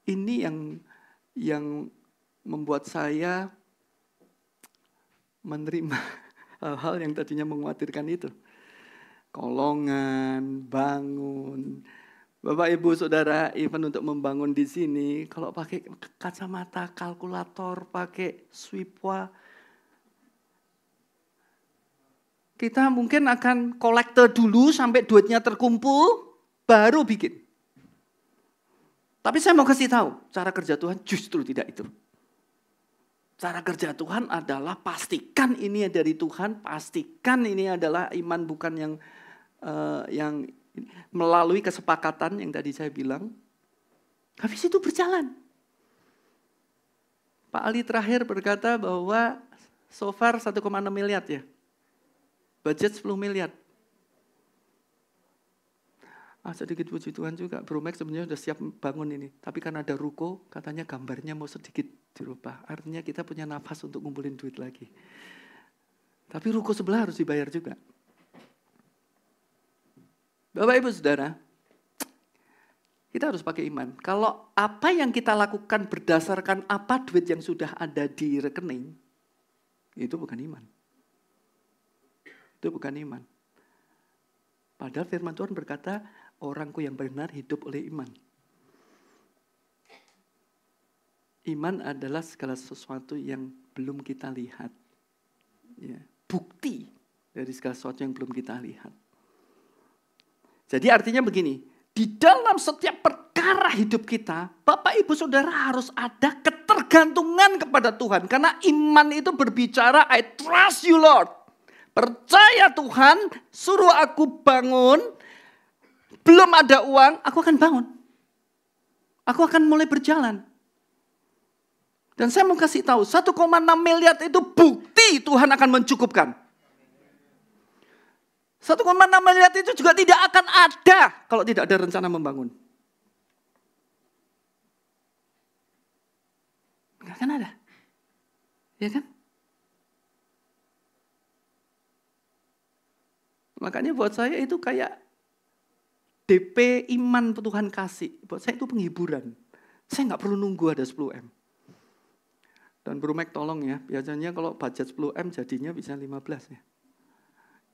ini yang membuat saya menerima hal-hal yang tadinya mengkhawatirkan itu. Kolongan, bangun. Bapak Ibu Saudara, even untuk membangun di sini, kalau pakai kacamata kalkulator, pakai Swipwa, kita mungkin akan kolektor dulu sampai duitnya terkumpul, baru bikin. Tapi saya mau kasih tahu, cara kerja Tuhan justru tidak itu. Cara kerja Tuhan adalah pastikan ini dari Tuhan, pastikan ini adalah iman bukan yang melalui kesepakatan yang tadi saya bilang. Habis itu berjalan. Pak Ali terakhir berkata bahwa so far 1,6 miliar ya. Budget 10 miliar. Sedikit puji Tuhan juga, Bro Max sebenarnya sudah siap bangun ini. Tapi karena ada ruko, katanya gambarnya mau sedikit dirubah. Artinya kita punya nafas untuk ngumpulin duit lagi. Tapi ruko sebelah harus dibayar juga. Bapak Ibu Saudara, kita harus pakai iman. Kalau apa yang kita lakukan berdasarkan apa duit yang sudah ada di rekening, itu bukan iman. Itu bukan iman. Padahal firman Tuhan berkata, orangku yang benar hidup oleh iman. Iman adalah segala sesuatu yang belum kita lihat. Ya, bukti dari segala sesuatu yang belum kita lihat. Jadi artinya begini, di dalam setiap perkara hidup kita, Bapak Ibu Saudara harus ada ketergantungan kepada Tuhan. Karena iman itu berbicara, I trust you Lord. Percaya Tuhan, suruh aku bangun, belum ada uang, aku akan bangun. Aku akan mulai berjalan. Dan saya mau kasih tahu, 1,6 miliar itu bukti Tuhan akan mencukupkan. 1,6 miliar itu juga tidak akan ada kalau tidak ada rencana membangun. Enggak akan ada. Ya kan? Makanya buat saya itu kayak DP iman Tuhan kasih. Buat saya itu penghiburan. Saya nggak perlu nunggu ada 10 M. Dan Bro Mac tolong ya, biasanya kalau budget 10 M jadinya bisa 15 ya.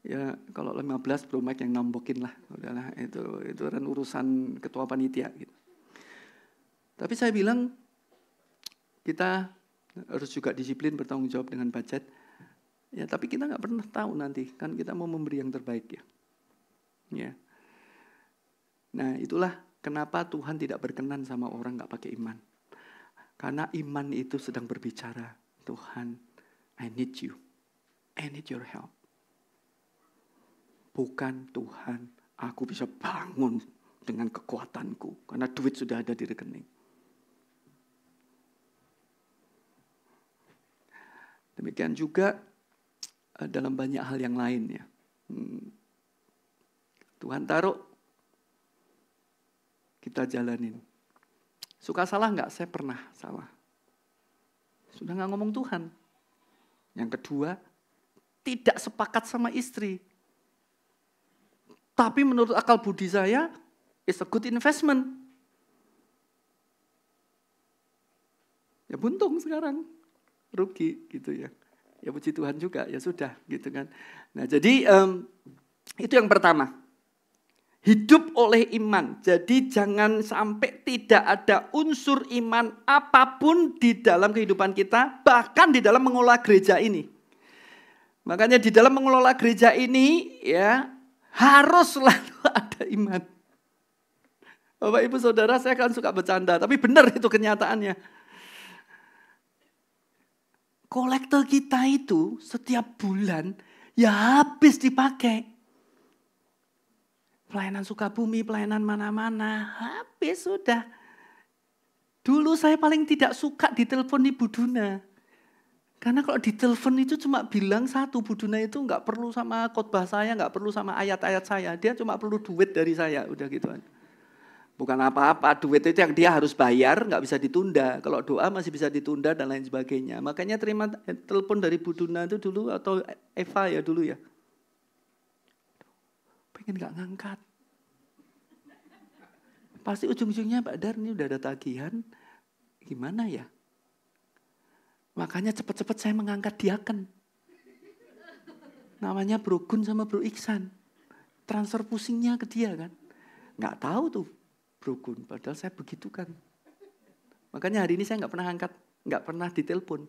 Ya kalau 15 Bro Mac yang nambokin lah. Udahlah itu kan urusan ketua panitia gitu. Tapi saya bilang kita harus juga disiplin bertanggung jawab dengan budget. Ya, tapi kita nggak pernah tahu nanti, kan kita mau memberi yang terbaik ya. Ya. Nah, itulah kenapa Tuhan tidak berkenan sama orang nggak pakai iman. Karena iman itu sedang berbicara, Tuhan, I need you, I need your help. Bukan Tuhan, aku bisa bangun dengan kekuatanku, karena duit sudah ada di rekening. Demikian juga dalam banyak hal yang lain ya. Tuhan taruh, kita jalanin. Suka salah nggak? Saya pernah salah. Sudah nggak ngomong Tuhan. Yang kedua, tidak sepakat sama istri. Tapi menurut akal budi saya, it's a good investment. Ya buntung sekarang, rugi gitu ya. Ya puji Tuhan juga, ya sudah gitu kan. Nah jadi itu yang pertama. Hidup oleh iman. Jadi jangan sampai tidak ada unsur iman apapun di dalam kehidupan kita, bahkan di dalam mengelola gereja ini. Makanya di dalam mengelola gereja ini ya harus selalu ada iman. Bapak Ibu Saudara, saya kan suka bercanda, tapi benar itu kenyataannya. Kolektor kita itu setiap bulan ya habis dipakai. Pelayanan Sukabumi, pelayanan mana-mana, habis sudah. Dulu saya paling tidak suka ditelepon Ibu Duna. Karena kalau ditelepon itu cuma bilang satu, Bu Duna itu nggak perlu sama khotbah saya, nggak perlu sama ayat-ayat saya. Dia cuma perlu duit dari saya, udah gitu. Bukan apa-apa, duit itu yang dia harus bayar, nggak bisa ditunda. Kalau doa masih bisa ditunda dan lain sebagainya. Makanya terima telepon dari Bu Duna itu dulu, atau Eva ya dulu ya. Pengen gak ngangkat. Pasti ujung-ujungnya Pak Dar ini udah ada tagihan. Gimana ya? Makanya cepat-cepat saya mengangkat diaken. Namanya Bro Gun sama Bro Iksan. Transfer pusingnya ke dia kan. Gak tahu tuh Bro Gun. Padahal saya begitu kan. Makanya hari ini saya gak pernah angkat. Gak pernah ditelepon.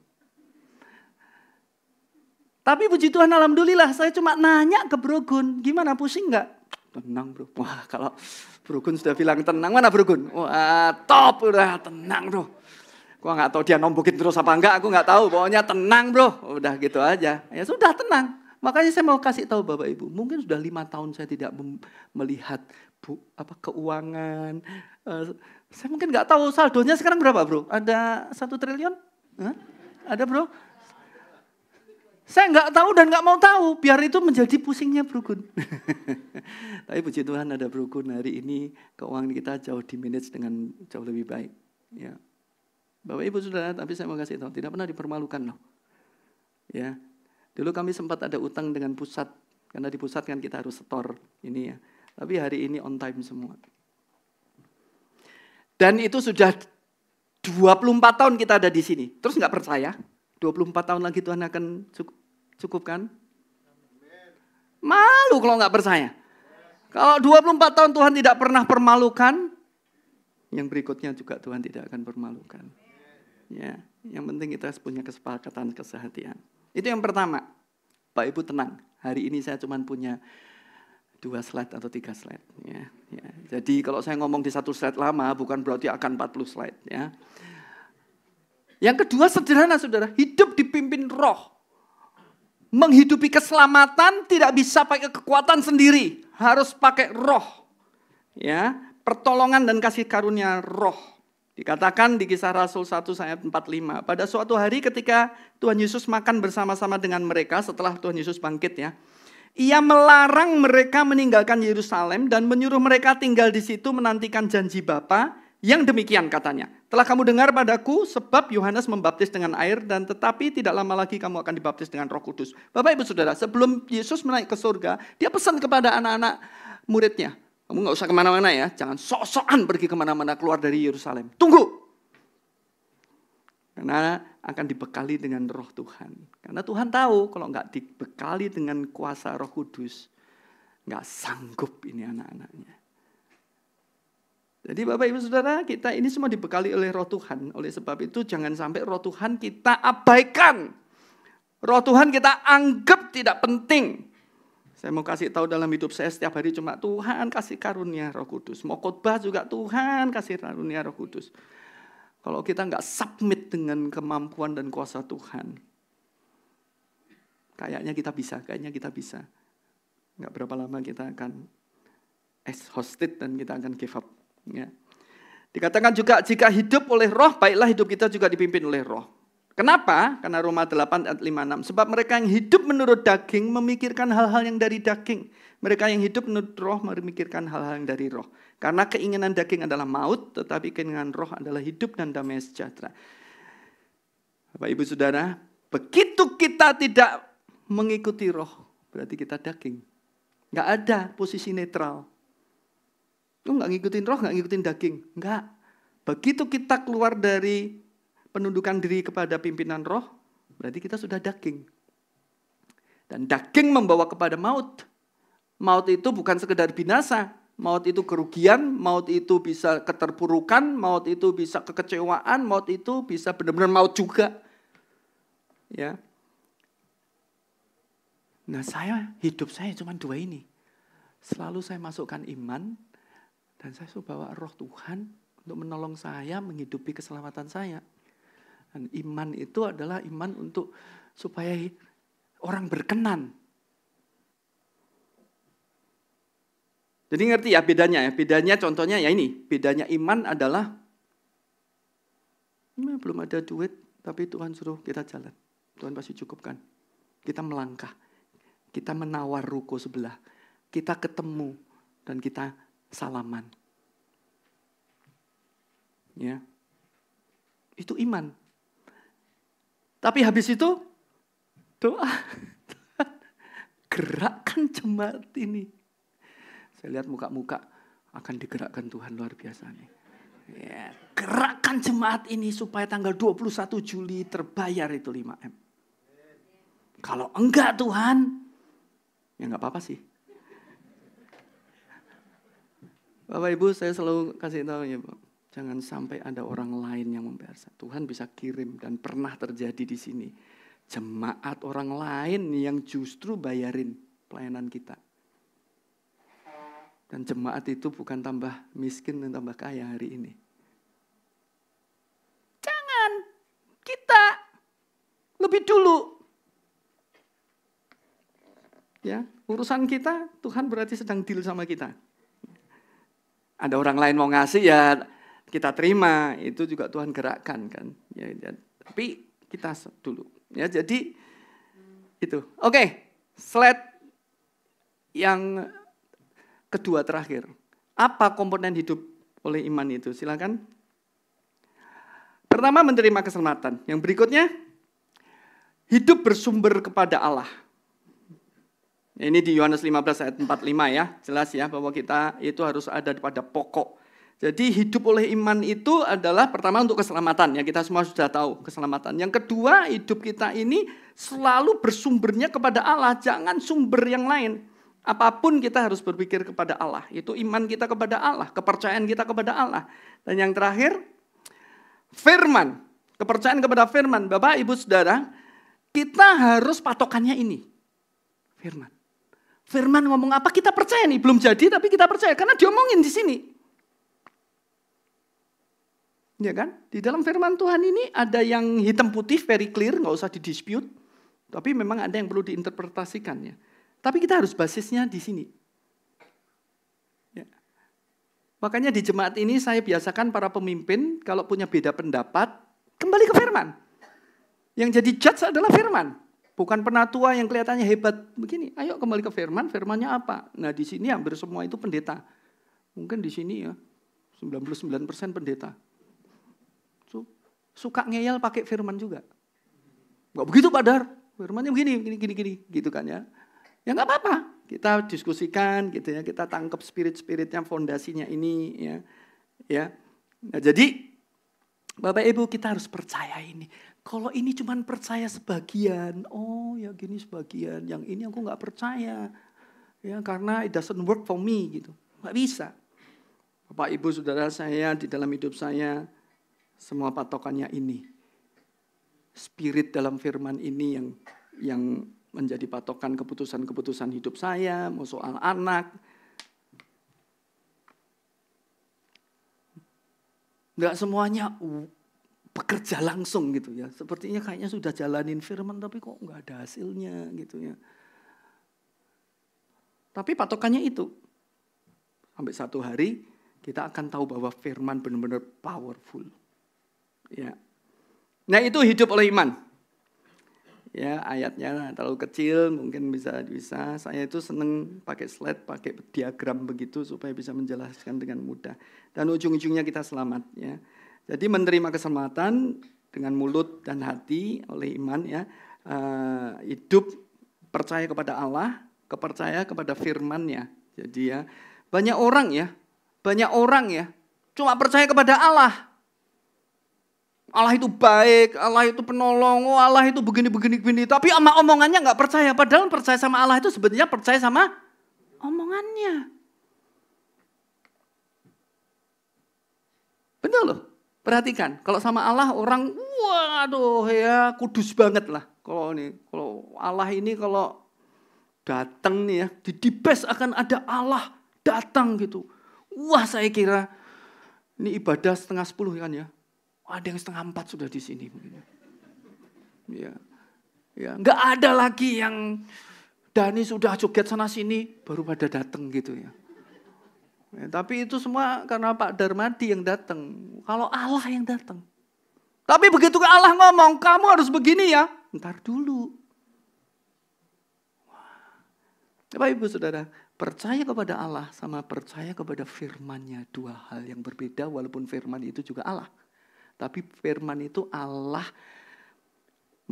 Tapi puji Tuhan alhamdulillah saya cuma nanya ke Bro Gun, gimana pusing gak? Tenang bro. Wah kalau Bro Gun sudah bilang tenang, mana Bro Gun? Wah top udah tenang bro. Gua gak tahu dia nombokin terus apa enggak, aku gak tahu. Pokoknya tenang bro, udah gitu aja. Ya sudah tenang. Makanya saya mau kasih tahu Bapak Ibu, mungkin sudah 5 tahun saya tidak melihat keuangan. Saya mungkin gak tahu saldonya sekarang berapa bro? Ada 1 triliun? Hah? Ada bro? Saya nggak tahu dan nggak mau tahu, biar itu menjadi pusingnya Bro Gun. Tapi puji Tuhan ada Bro Gun hari ini, keuangan kita jauh dimanage dengan jauh lebih baik. Ya, Bapak Ibu Saudara, tapi saya mau kasih tahu, tidak pernah dipermalukan loh. Ya, dulu kami sempat ada utang dengan pusat, karena di pusat kan kita harus setor ini ya. Tapi hari ini on time semua. Dan itu sudah 24 tahun kita ada di sini. Terus nggak percaya? 24 tahun lagi Tuhan akan cukupkan? Malu kalau nggak percaya. Kalau 24 tahun Tuhan tidak pernah permalukan, yang berikutnya juga Tuhan tidak akan permalukan. Ya, yang penting kita punya kesepakatan, kesehatian. Itu yang pertama. Pak Ibu tenang, hari ini saya cuma punya 2 slide atau 3 slide. Ya. Jadi kalau saya ngomong di 1 slide lama, bukan berarti akan 40 slide. Ya. Yang kedua sederhana saudara, hidup dipimpin roh. Menghidupi keselamatan tidak bisa pakai kekuatan sendiri, harus pakai roh. Ya, pertolongan dan kasih karunia roh. Dikatakan di Kisah Rasul 1 ayat 45, pada suatu hari ketika Tuhan Yesus makan bersama-sama dengan mereka setelah Tuhan Yesus bangkit ya. Ia melarang mereka meninggalkan Yerusalem dan menyuruh mereka tinggal di situ menantikan janji Bapa. Yang demikian katanya, telah kamu dengar padaku sebab Yohanes membaptis dengan air dan tetapi tidak lama lagi kamu akan dibaptis dengan Roh Kudus. Bapak Ibu Saudara, sebelum Yesus menaik ke surga, dia pesan kepada anak-anak muridnya, kamu gak usah kemana-mana ya, jangan sok-sokan pergi kemana-mana keluar dari Yerusalem. Tunggu! Karena akan dibekali dengan roh Tuhan. Karena Tuhan tahu kalau gak dibekali dengan kuasa Roh Kudus, gak sanggup ini anak-anaknya. Jadi Bapak Ibu Saudara, kita ini semua dibekali oleh roh Tuhan. Oleh sebab itu jangan sampai roh Tuhan kita abaikan. Roh Tuhan kita anggap tidak penting. Saya mau kasih tahu dalam hidup saya setiap hari cuma Tuhan kasih karunia Roh Kudus. Mau khotbah juga Tuhan kasih karunia Roh Kudus. Kalau kita nggak submit dengan kemampuan dan kuasa Tuhan, kayaknya kita bisa. Nggak berapa lama kita akan exhausted dan kita akan give up. Ya. Dikatakan juga jika hidup oleh roh, baiklah hidup kita juga dipimpin oleh roh. Kenapa? Karena Roma 8 ayat 56. Sebab mereka yang hidup menurut daging memikirkan hal-hal yang dari daging. Mereka yang hidup menurut roh memikirkan hal-hal yang dari roh. Karena keinginan daging adalah maut, tetapi keinginan roh adalah hidup dan damai sejahtera. Bapak Ibu Saudara, begitu kita tidak mengikuti roh, berarti kita daging. Nggak ada posisi netral. Lu nggak ngikutin roh, nggak ngikutin daging. Nggak. Begitu kita keluar dari penundukan diri kepada pimpinan roh, berarti kita sudah daging. Dan daging membawa kepada maut. Maut itu bukan sekedar binasa, maut itu kerugian, maut itu bisa keterpurukan, maut itu bisa kekecewaan, maut itu bisa benar-benar maut juga. Ya. Nah hidup saya cuma 2 ini. Selalu saya masukkan iman, dan saya suruh bawa roh Tuhan untuk menolong saya menghidupi keselamatan saya. Dan iman itu adalah iman untuk supaya orang berkenan. Jadi ngerti ya bedanya ya. Bedanya contohnya ya ini. Bedanya iman adalah belum ada duit tapi Tuhan suruh kita jalan. Tuhan pasti cukupkan. Kita melangkah. Kita menawar ruko sebelah. Kita ketemu dan kita salaman. Ya. Itu iman. Tapi habis itu doa. Gerakkan jemaat ini. Saya lihat muka-muka akan digerakkan Tuhan luar biasa nih. Ya, gerakkan jemaat ini supaya tanggal 21 Juli terbayar itu 5M. Kalau enggak Tuhan, ya enggak apa-apa sih. Bapak Ibu saya selalu kasih tahu ya Pak. Jangan sampai ada orang lain yang membayar. Tuhan bisa kirim dan pernah terjadi di sini. Jemaat orang lain yang justru bayarin pelayanan kita. Dan jemaat itu bukan tambah miskin dan tambah kaya hari ini. Jangan. Kita lebih dulu. Ya, urusan kita Tuhan berarti sedang deal sama kita. Ada orang lain mau ngasih ya kita terima, itu juga Tuhan gerakkan kan. Ya, tapi kita dulu. Ya, jadi itu. Oke, slide yang kedua terakhir. Apa komponen hidup oleh iman itu? Silakan. Pertama menerima keselamatan. Yang berikutnya hidup bersumber kepada Allah. Ini di Yohanes 15 ayat 45 ya. Jelas ya bahwa kita itu harus ada pada pokok. Jadi hidup oleh iman itu adalah pertama untuk keselamatan. Ya kita semua sudah tahu keselamatan. Yang kedua hidup kita ini selalu bersumbernya kepada Allah. Jangan sumber yang lain. Apapun kita harus berpikir kepada Allah. Itu iman kita kepada Allah. Kepercayaan kita kepada Allah. Dan yang terakhir firman. Kepercayaan kepada firman. Bapak, Ibu, Saudara. Kita harus patokannya ini. Firman. Firman ngomong apa kita percaya nih. Belum jadi tapi kita percaya. Karena diomongin di sini. Ya kan? Di dalam firman Tuhan ini ada yang hitam putih, very clear, nggak usah didispute. Tapi memang ada yang perlu diinterpretasikannya. Tapi kita harus basisnya di sini. Ya. Makanya di jemaat ini saya biasakan para pemimpin kalau punya beda pendapat, kembali ke firman. Yang jadi judge adalah firman. Bukan penatua yang kelihatannya hebat begini. Ayo kembali ke firman, firmannya apa? Nah di sini hampir semua itu pendeta. Mungkin di sini ya 99% pendeta. Suka ngeyel pakai firman juga. Enggak begitu Pak Dar. Firmannya begini, gini, gitu kan ya. Ya enggak apa-apa. Kita diskusikan gitu ya, kita tangkap spirit-spiritnya, fondasinya ini ya. Ya. Nah, jadi Bapak Ibu kita harus percaya ini. Kalau ini cuma percaya sebagian, oh ya gini sebagian, yang ini aku enggak percaya. Ya karena it doesn't work for me gitu. Enggak bisa. Bapak Ibu Saudara saya di dalam hidup saya semua patokannya ini. Spirit dalam firman ini yang menjadi patokan keputusan-keputusan hidup saya, mau soal anak. Enggak semuanya bekerja langsung gitu ya. Sepertinya kayaknya sudah jalanin firman tapi kok enggak ada hasilnya gitu ya. Tapi patokannya itu. Sampai satu hari kita akan tahu bahwa firman benar-benar powerful. Ya. Nah itu hidup oleh iman. Ya ayatnya terlalu kecil mungkin bisa. Saya itu seneng pakai slide, pakai diagram begitu supaya bisa menjelaskan dengan mudah. Dan ujung-ujungnya kita selamat. Ya. Jadi menerima keselamatan dengan mulut dan hati oleh iman. Ya. Hidup percaya kepada Allah, kepercaya kepada firman-Nya. Jadi ya banyak orang ya cuma percaya kepada Allah. Allah itu baik, Allah itu penolong, oh Allah itu begini. Tapi sama omongannya nggak percaya. Padahal percaya sama Allah itu sebenarnya percaya sama omongannya. Betul loh. Perhatikan, kalau sama Allah orang, waduh ya kudus banget lah. Kalau Allah ini kalau datang nih ya, di best akan ada Allah datang gitu. Wah saya kira ini ibadah 9:30 kan ya. Ada yang 3:30 sudah di sini mungkin. Ya, nggak ada lagi yang Dani sudah joget sana sini baru pada datang gitu ya. Tapi itu semua karena Pak Darmadi yang datang. Kalau Allah yang datang. Tapi begitu Allah ngomong, kamu harus begini ya. Ntar dulu. Bapak Ibu Saudara, percaya kepada Allah sama percaya kepada firman-Nya dua hal yang berbeda walaupun firman itu juga Allah. Tapi firman itu Allah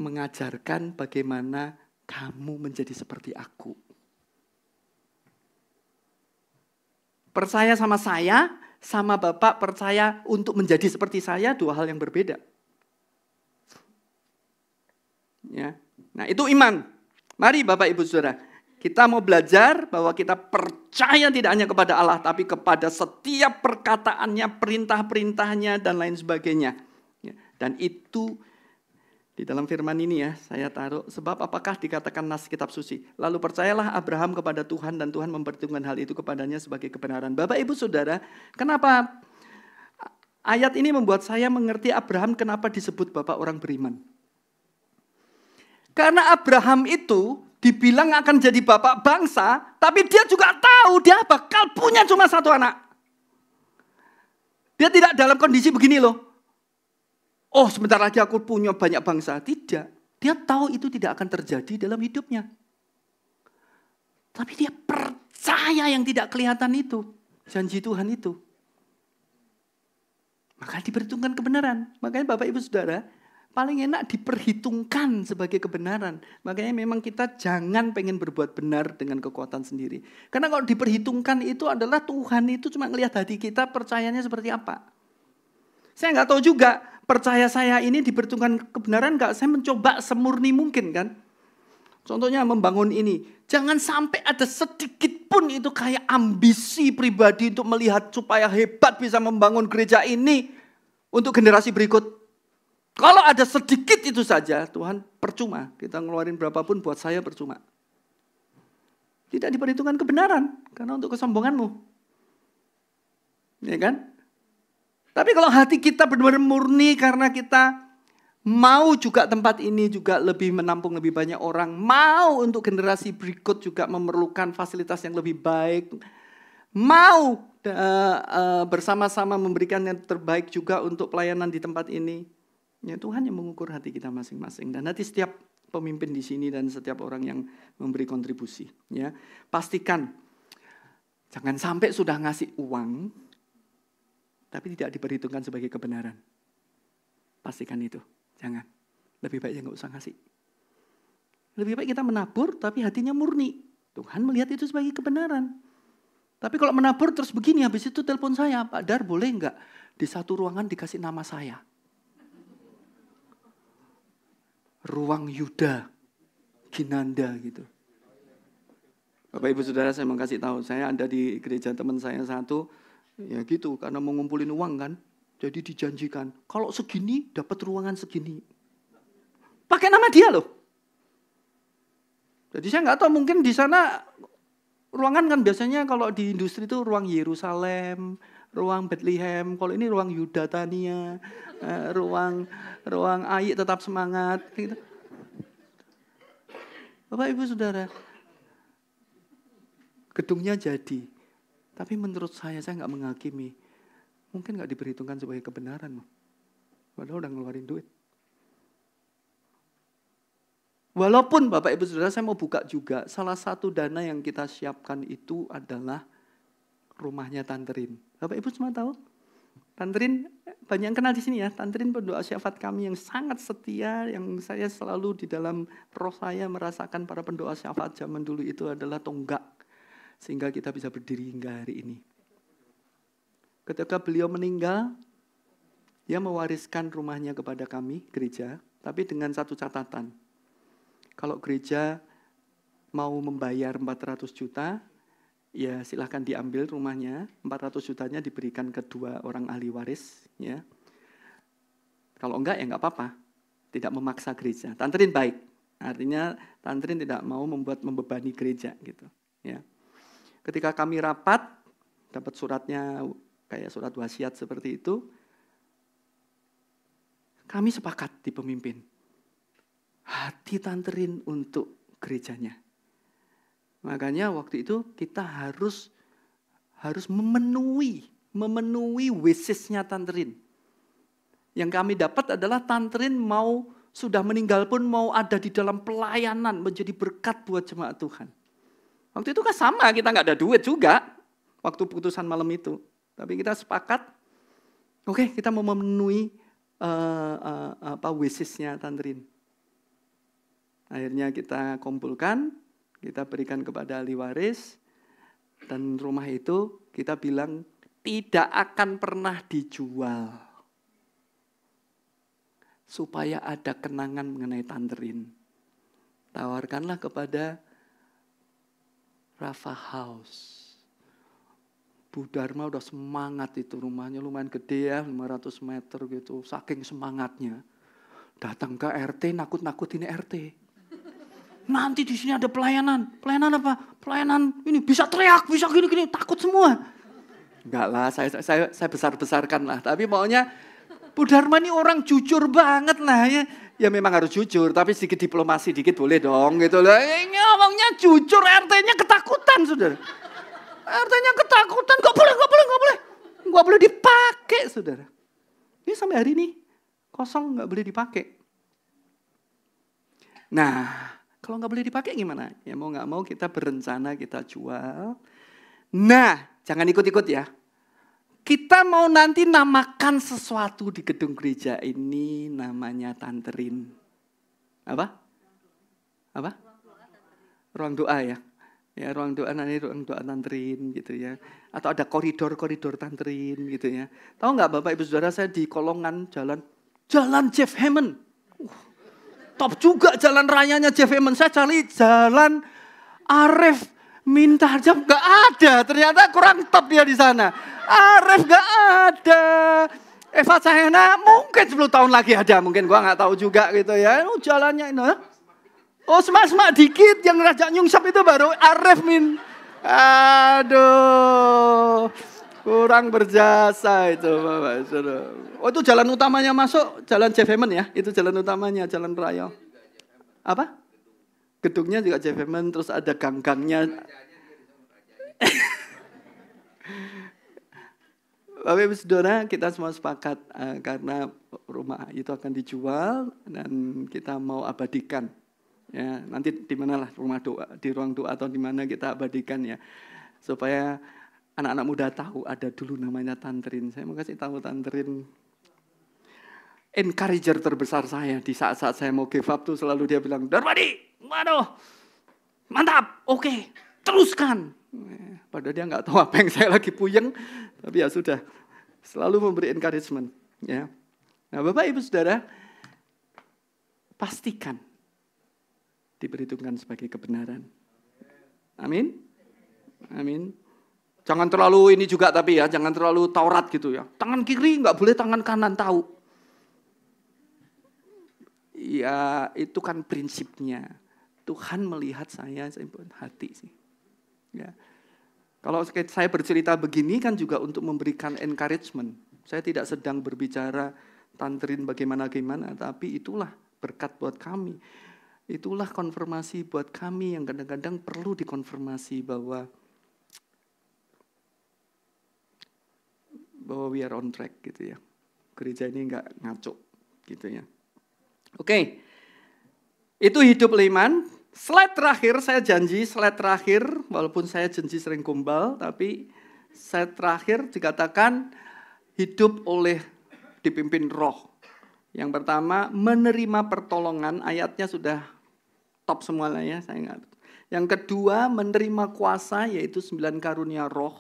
mengajarkan bagaimana kamu menjadi seperti aku. Percaya sama saya, sama Bapak percaya untuk menjadi seperti saya, dua hal yang berbeda. Ya. Nah itu iman. Mari Bapak Ibu Saudara, kita mau belajar bahwa kita percaya tidak hanya kepada Allah, tapi kepada setiap perkataannya, perintah-perintahnya, dan lain sebagainya. Ya. Dan itu di dalam firman ini ya, saya taruh, sebab apakah dikatakan nas kitab suci. Lalu percayalah Abraham kepada Tuhan dan Tuhan memperhitungkan hal itu kepadanya sebagai kebenaran. Bapak Ibu Saudara, kenapa ayat ini membuat saya mengerti Abraham kenapa disebut bapak orang beriman. Karena Abraham itu dibilang akan jadi bapak bangsa, tapi dia juga tahu dia bakal punya cuma satu anak. Dia tidak dalam kondisi begini loh. Oh sebentar lagi aku punya banyak bangsa. Tidak. Dia tahu itu tidak akan terjadi dalam hidupnya. Tapi dia percaya yang tidak kelihatan itu. Janji Tuhan itu. Maka diperhitungkan kebenaran. Makanya Bapak Ibu Saudara, paling enak diperhitungkan sebagai kebenaran. Makanya memang kita jangan pengen berbuat benar dengan kekuatan sendiri. Karena kalau diperhitungkan itu adalah Tuhan itu cuma ngelihat hati kita percayanya seperti apa. Saya nggak tahu juga percaya saya ini diperhitungkan kebenaran nggak. Saya mencoba semurni mungkin kan. Contohnya membangun ini. Jangan sampai ada sedikit pun itu kayak ambisi pribadi untuk melihat supaya hebat bisa membangun gereja ini untuk generasi berikut. Kalau ada sedikit itu saja, Tuhan percuma. Kita ngeluarin berapapun buat saya percuma. Tidak diperhitungkan kebenaran. Karena untuk kesombonganmu. Ya kan? Tapi kalau hati kita benar-benar murni karena kita mau juga tempat ini juga lebih menampung lebih banyak orang. Mau untuk generasi berikut juga memerlukan fasilitas yang lebih baik. Mau bersama-sama memberikan yang terbaik juga untuk pelayanan di tempat ini. Ya, Tuhan yang mengukur hati kita masing-masing. Dan hati setiap pemimpin di sini dan setiap orang yang memberi kontribusi. Ya, pastikan jangan sampai sudah ngasih uang tapi tidak diperhitungkan sebagai kebenaran. Pastikan itu. Jangan. Lebih baik nggak usah ngasih. Lebih baik kita menabur tapi hatinya murni. Tuhan melihat itu sebagai kebenaran. Tapi kalau menabur terus begini, habis itu telepon saya, Pak Dar boleh nggak di satu ruangan dikasih nama saya? Ruang Yuda, Ginanda gitu. Bapak Ibu Saudara, saya mau kasih tahu, saya ada di gereja teman saya satu, ya gitu, karena mau ngumpulin uang kan, jadi dijanjikan, kalau segini dapat ruangan segini. Pakai nama dia loh. Jadi saya nggak tahu, mungkin di sana ruangan kan biasanya kalau di industri itu ruang Yerusalem, ruang Bethlehem, kalau ini ruang Yuda Tania, ruang Ayi tetap semangat. Gitu. Bapak Ibu Saudara, gedungnya jadi. Tapi menurut saya nggak menghakimi. Mungkin nggak diperhitungkan sebagai kebenaran. Padahal udah ngeluarin duit. Walaupun Bapak Ibu Saudara, saya mau buka juga. Salah satu dana yang kita siapkan itu adalah rumahnya Tante Rin. Bapak Ibu semua tahu? Tante Rin, banyak yang kenal di sini ya. Tante Rin pendoa syafaat kami yang sangat setia. Yang saya selalu di dalam roh saya merasakan para pendoa syafaat zaman dulu itu adalah tonggak. Sehingga kita bisa berdiri hingga hari ini. Ketika beliau meninggal, dia mewariskan rumahnya kepada kami, gereja. Tapi dengan satu catatan. Kalau gereja mau membayar 400 juta, ya silahkan diambil rumahnya, 400 jutanya diberikan ke 2 orang ahli waris. Ya. Kalau enggak ya enggak apa-apa, tidak memaksa gereja. Tantrin baik, artinya Tantrin tidak mau membebani gereja gitu. Ya. Ketika kami rapat, dapat suratnya kayak surat wasiat seperti itu, kami sepakat di pemimpin. Hati Tantrin untuk gerejanya. Makanya waktu itu kita harus memenuhi wishes-nya Tantrin. Yang kami dapat adalah Tantrin sudah meninggal pun mau ada di dalam pelayanan, menjadi berkat buat jemaat Tuhan. Waktu itu kan sama, kita nggak ada duit juga waktu putusan malam itu. Tapi kita sepakat, oke, kita mau memenuhi wishes-nya Tantrin. Akhirnya kita kumpulkan, kita berikan kepada ahli waris, dan rumah itu kita bilang tidak akan pernah dijual. Supaya ada kenangan mengenai Tantrin. Tawarkanlah kepada Rafa House. Bu Dharma udah semangat itu, rumahnya lumayan gede ya, 500 meter gitu, saking semangatnya. Datang ke RT, nakut-nakutin RT. Nanti di sini ada pelayanan. Pelayanan apa? Pelayanan ini bisa teriak, bisa gini-gini, takut semua. Enggak lah, saya besar-besarkan lah. Tapi maunya Bu Dharma ini orang jujur banget lah ya. Ya memang harus jujur, tapi sedikit diplomasi dikit boleh dong gitu loh. Ngomongnya jujur, RT-nya ketakutan saudara. RT-nya ketakutan, enggak boleh dipakai saudara. Ini sampai hari ini kosong, enggak boleh dipakai. Nah, kalau nggak boleh dipakai gimana? Ya mau nggak mau kita berencana kita jual. Nah, jangan ikut-ikut ya. Kita mau nanti namakan sesuatu di gedung gereja ini namanya Tantrin. Apa? Ruang doa ya. Ya ruang doa nanti ruang doa Tantrin gitu ya. Atau ada koridor Tantrin gitu ya. Tahu nggak Bapak Ibu Saudara, saya di kolongan jalan Jeff Hammond. Top juga jalan rayanya Jeff Hammond. Saya cari jalan Arif minta jam, gak ada. Ternyata kurang top dia di sana. Arif gak ada. Eva Cahena mungkin 10 tahun lagi ada. Mungkin gua gak tahu juga gitu ya. Jalannya ini. Oh semak-semak dikit. Yang Raja Nyungsap itu baru Arif min. Aduh. Kurang berjasa itu Bapak Saudara. Oh itu jalan utamanya masuk, jalan Jeff Hammond ya. Itu jalan utamanya, jalan raya. Apa? Gedungnya juga Jeff Hammond, terus ada gang-gangnya. Bapak Ibu Saudara, kita semua sepakat karena rumah itu akan dijual dan kita mau abadikan. Ya, nanti di mana lah rumah doa, di ruang doa atau di mana kita abadikan ya. Supaya anak-anak muda tahu ada dulu namanya Tantrin. Saya mau kasih tahu Tantrin. Encourager terbesar saya di saat-saat saya mau give up tuh selalu dia bilang, Darmadi, waduh, mantap, oke, teruskan. Padahal dia nggak tahu apa yang saya lagi puyeng, tapi ya sudah, selalu memberi encouragement. Ya. Nah Bapak Ibu Saudara, pastikan diperhitungkan sebagai kebenaran. Amin, amin. Jangan terlalu ini juga tapi ya, jangan terlalu Taurat gitu ya. Tangan kiri nggak boleh tangan kanan tahu. Ya itu kan prinsipnya. Tuhan melihat saya hati sih. Ya. Kalau saya bercerita begini kan juga untuk memberikan encouragement. Saya tidak sedang berbicara Tantrin bagaimana-gimana, tapi itulah berkat buat kami. Itulah konfirmasi buat kami yang kadang-kadang perlu dikonfirmasi bahwa we are on track gitu ya. Gereja ini nggak ngaco gitu ya. Oke, itu hidup Leman. Slide terakhir, saya janji slide terakhir, walaupun saya janji sering gombal, tapi slide terakhir dikatakan hidup dipimpin roh. Yang pertama, menerima pertolongan, ayatnya sudah top semua lah ya, saya ingat. Yang kedua, menerima kuasa, yaitu 9 karunia roh.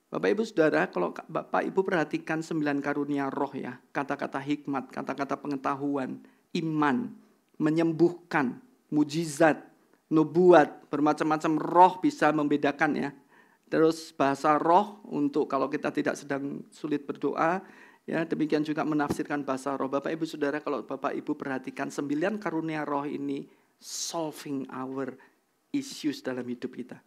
Bapak Ibu Saudara, kalau Bapak Ibu perhatikan 9 karunia roh ya, kata-kata hikmat, kata-kata pengetahuan, iman, menyembuhkan, mujizat, nubuat, bermacam-macam roh bisa membedakan ya. Terus bahasa roh untuk kalau kita tidak sedang sulit berdoa. Ya, demikian juga menafsirkan bahasa roh. Bapak Ibu Saudara, kalau Bapak Ibu perhatikan 9 karunia roh ini solving our issues dalam hidup kita.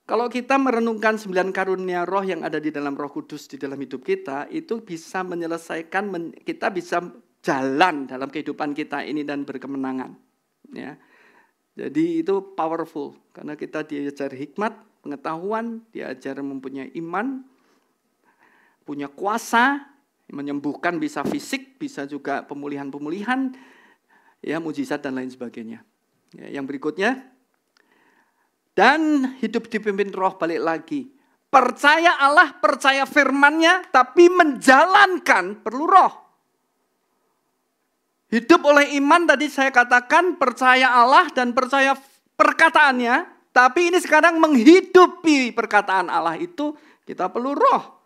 Kalau kita merenungkan 9 karunia roh yang ada di dalam Roh Kudus di dalam hidup kita, itu bisa menyelesaikan, kita bisa jalan dalam kehidupan kita ini dan berkemenangan. Ya. Jadi itu powerful, karena kita diajar hikmat, pengetahuan, diajar mempunyai iman, punya kuasa, menyembuhkan bisa fisik, bisa juga pemulihan-pemulihan, ya mujizat dan lain sebagainya. Ya, yang berikutnya, dan hidup dipimpin roh, balik lagi. Percaya Allah, percaya firman-Nya, tapi menjalankan perlu roh. Hidup oleh iman tadi saya katakan, percaya Allah dan percaya perkataannya, tapi ini sekarang menghidupi perkataan Allah itu kita perlu roh.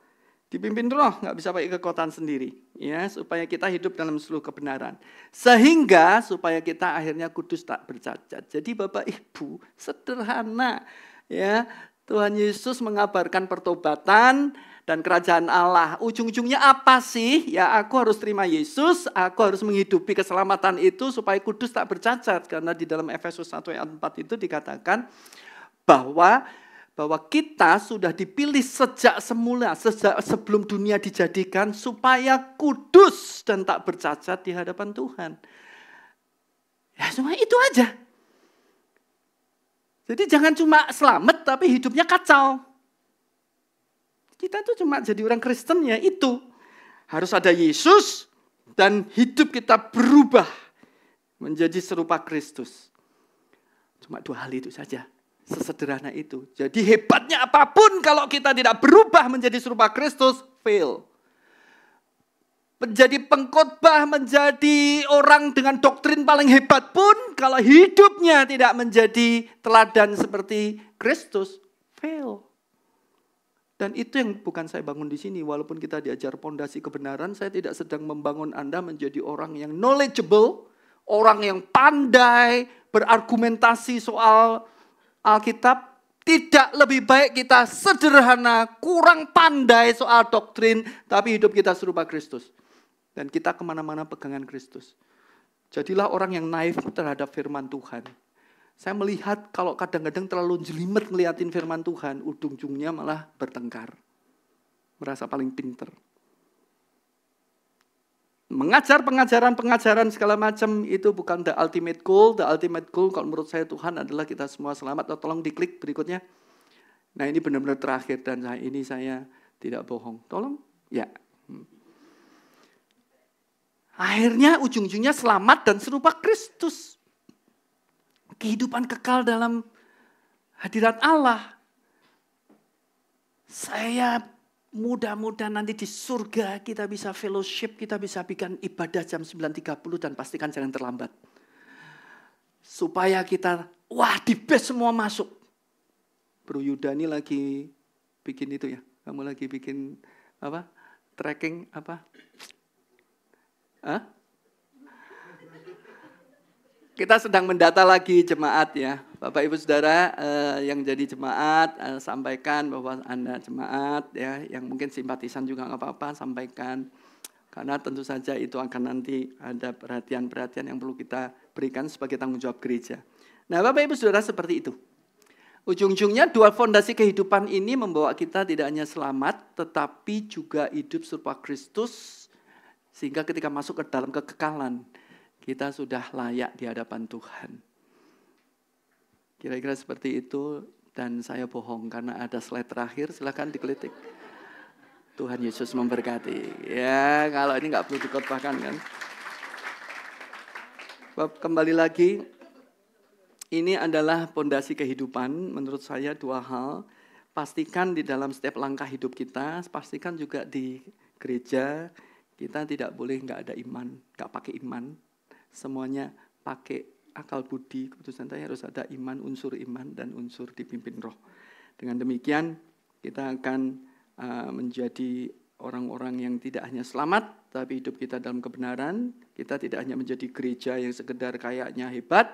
Dipimpin roh, nggak bisa pakai kekuatan sendiri, ya, supaya kita hidup dalam seluruh kebenaran. Sehingga supaya kita akhirnya kudus tak bercacat. Jadi Bapak Ibu, sederhana, ya, Tuhan Yesus mengabarkan pertobatan dan kerajaan Allah. Ujung-ujungnya apa sih? Ya, aku harus terima Yesus, aku harus menghidupi keselamatan itu supaya kudus tak bercacat. Karena di dalam Efesus 1 ayat 4 itu dikatakan bahwa kita sudah dipilih sejak semula, sejak sebelum dunia dijadikan, supaya kudus dan tak bercacat di hadapan Tuhan. Ya cuma itu aja. Jadi jangan cuma selamat tapi hidupnya kacau. Kita tuh cuma jadi orang Kristen ya itu. Harus ada Yesus dan hidup kita berubah menjadi serupa Kristus. Cuma 2 hal itu saja. Sesederhana itu. Jadi hebatnya apapun kalau kita tidak berubah menjadi serupa Kristus, fail. Menjadi pengkhotbah, menjadi orang dengan doktrin paling hebat pun, kalau hidupnya tidak menjadi teladan seperti Kristus, fail. Dan itu yang bukan saya bangun di sini. Walaupun kita diajar pondasi kebenaran, saya tidak sedang membangun Anda menjadi orang yang knowledgeable, orang yang pandai berargumentasi soal Alkitab. Tidak, lebih baik kita sederhana, kurang pandai soal doktrin, tapi hidup kita serupa Kristus. Dan kita kemana-mana pegangan Kristus. Jadilah orang yang naif terhadap firman Tuhan. Saya melihat kalau kadang-kadang terlalu jelimet ngeliatin firman Tuhan, ujung-ujungnya malah bertengkar. Merasa paling pinter. Mengajar pengajaran segala macam itu bukan the ultimate goal. The ultimate goal kalau menurut saya Tuhan adalah kita semua selamat. Atau tolong diklik berikutnya. Nah ini benar-benar terakhir dan ini saya tidak bohong. Tolong, ya. Akhirnya ujung-ujungnya selamat dan serupa Kristus. Kehidupan kekal dalam hadirat Allah. Saya mudah-mudahan nanti di surga kita bisa fellowship, kita bisa bikin ibadah jam 9.30 dan pastikan jangan terlambat. Supaya kita, wah di base semua masuk. Bro Yudani lagi bikin itu ya, kamu lagi bikin apa? Tracking apa? Hah? Kita sedang mendata lagi jemaat ya. Bapak Ibu Saudara yang jadi jemaat, sampaikan bahwa Anda jemaat ya, yang mungkin simpatisan juga nggak apa-apa, sampaikan. Karena tentu saja itu akan nanti ada perhatian-perhatian yang perlu kita berikan sebagai tanggung jawab gereja. Nah Bapak Ibu Saudara seperti itu. Ujung-ujungnya dua fondasi kehidupan ini membawa kita tidak hanya selamat, tetapi juga hidup serupa Kristus. Sehingga ketika masuk ke dalam kekekalan, kita sudah layak di hadapan Tuhan. Kira-kira seperti itu dan saya bohong karena ada slide terakhir, silakan diklitik. Tuhan Yesus memberkati. Ya, kalau ini nggak perlu dikotbahkan kan. Kembali lagi, ini adalah pondasi kehidupan. Menurut saya 2 hal. Pastikan di dalam setiap langkah hidup kita, pastikan juga di gereja kita tidak boleh nggak ada iman, nggak pakai iman. Semuanya pakai akal budi, keputusan saya harus ada iman, unsur iman, dan unsur dipimpin roh. Dengan demikian, kita akan menjadi orang-orang yang tidak hanya selamat, tapi hidup kita dalam kebenaran. Kita tidak hanya menjadi gereja yang sekedar kayaknya hebat,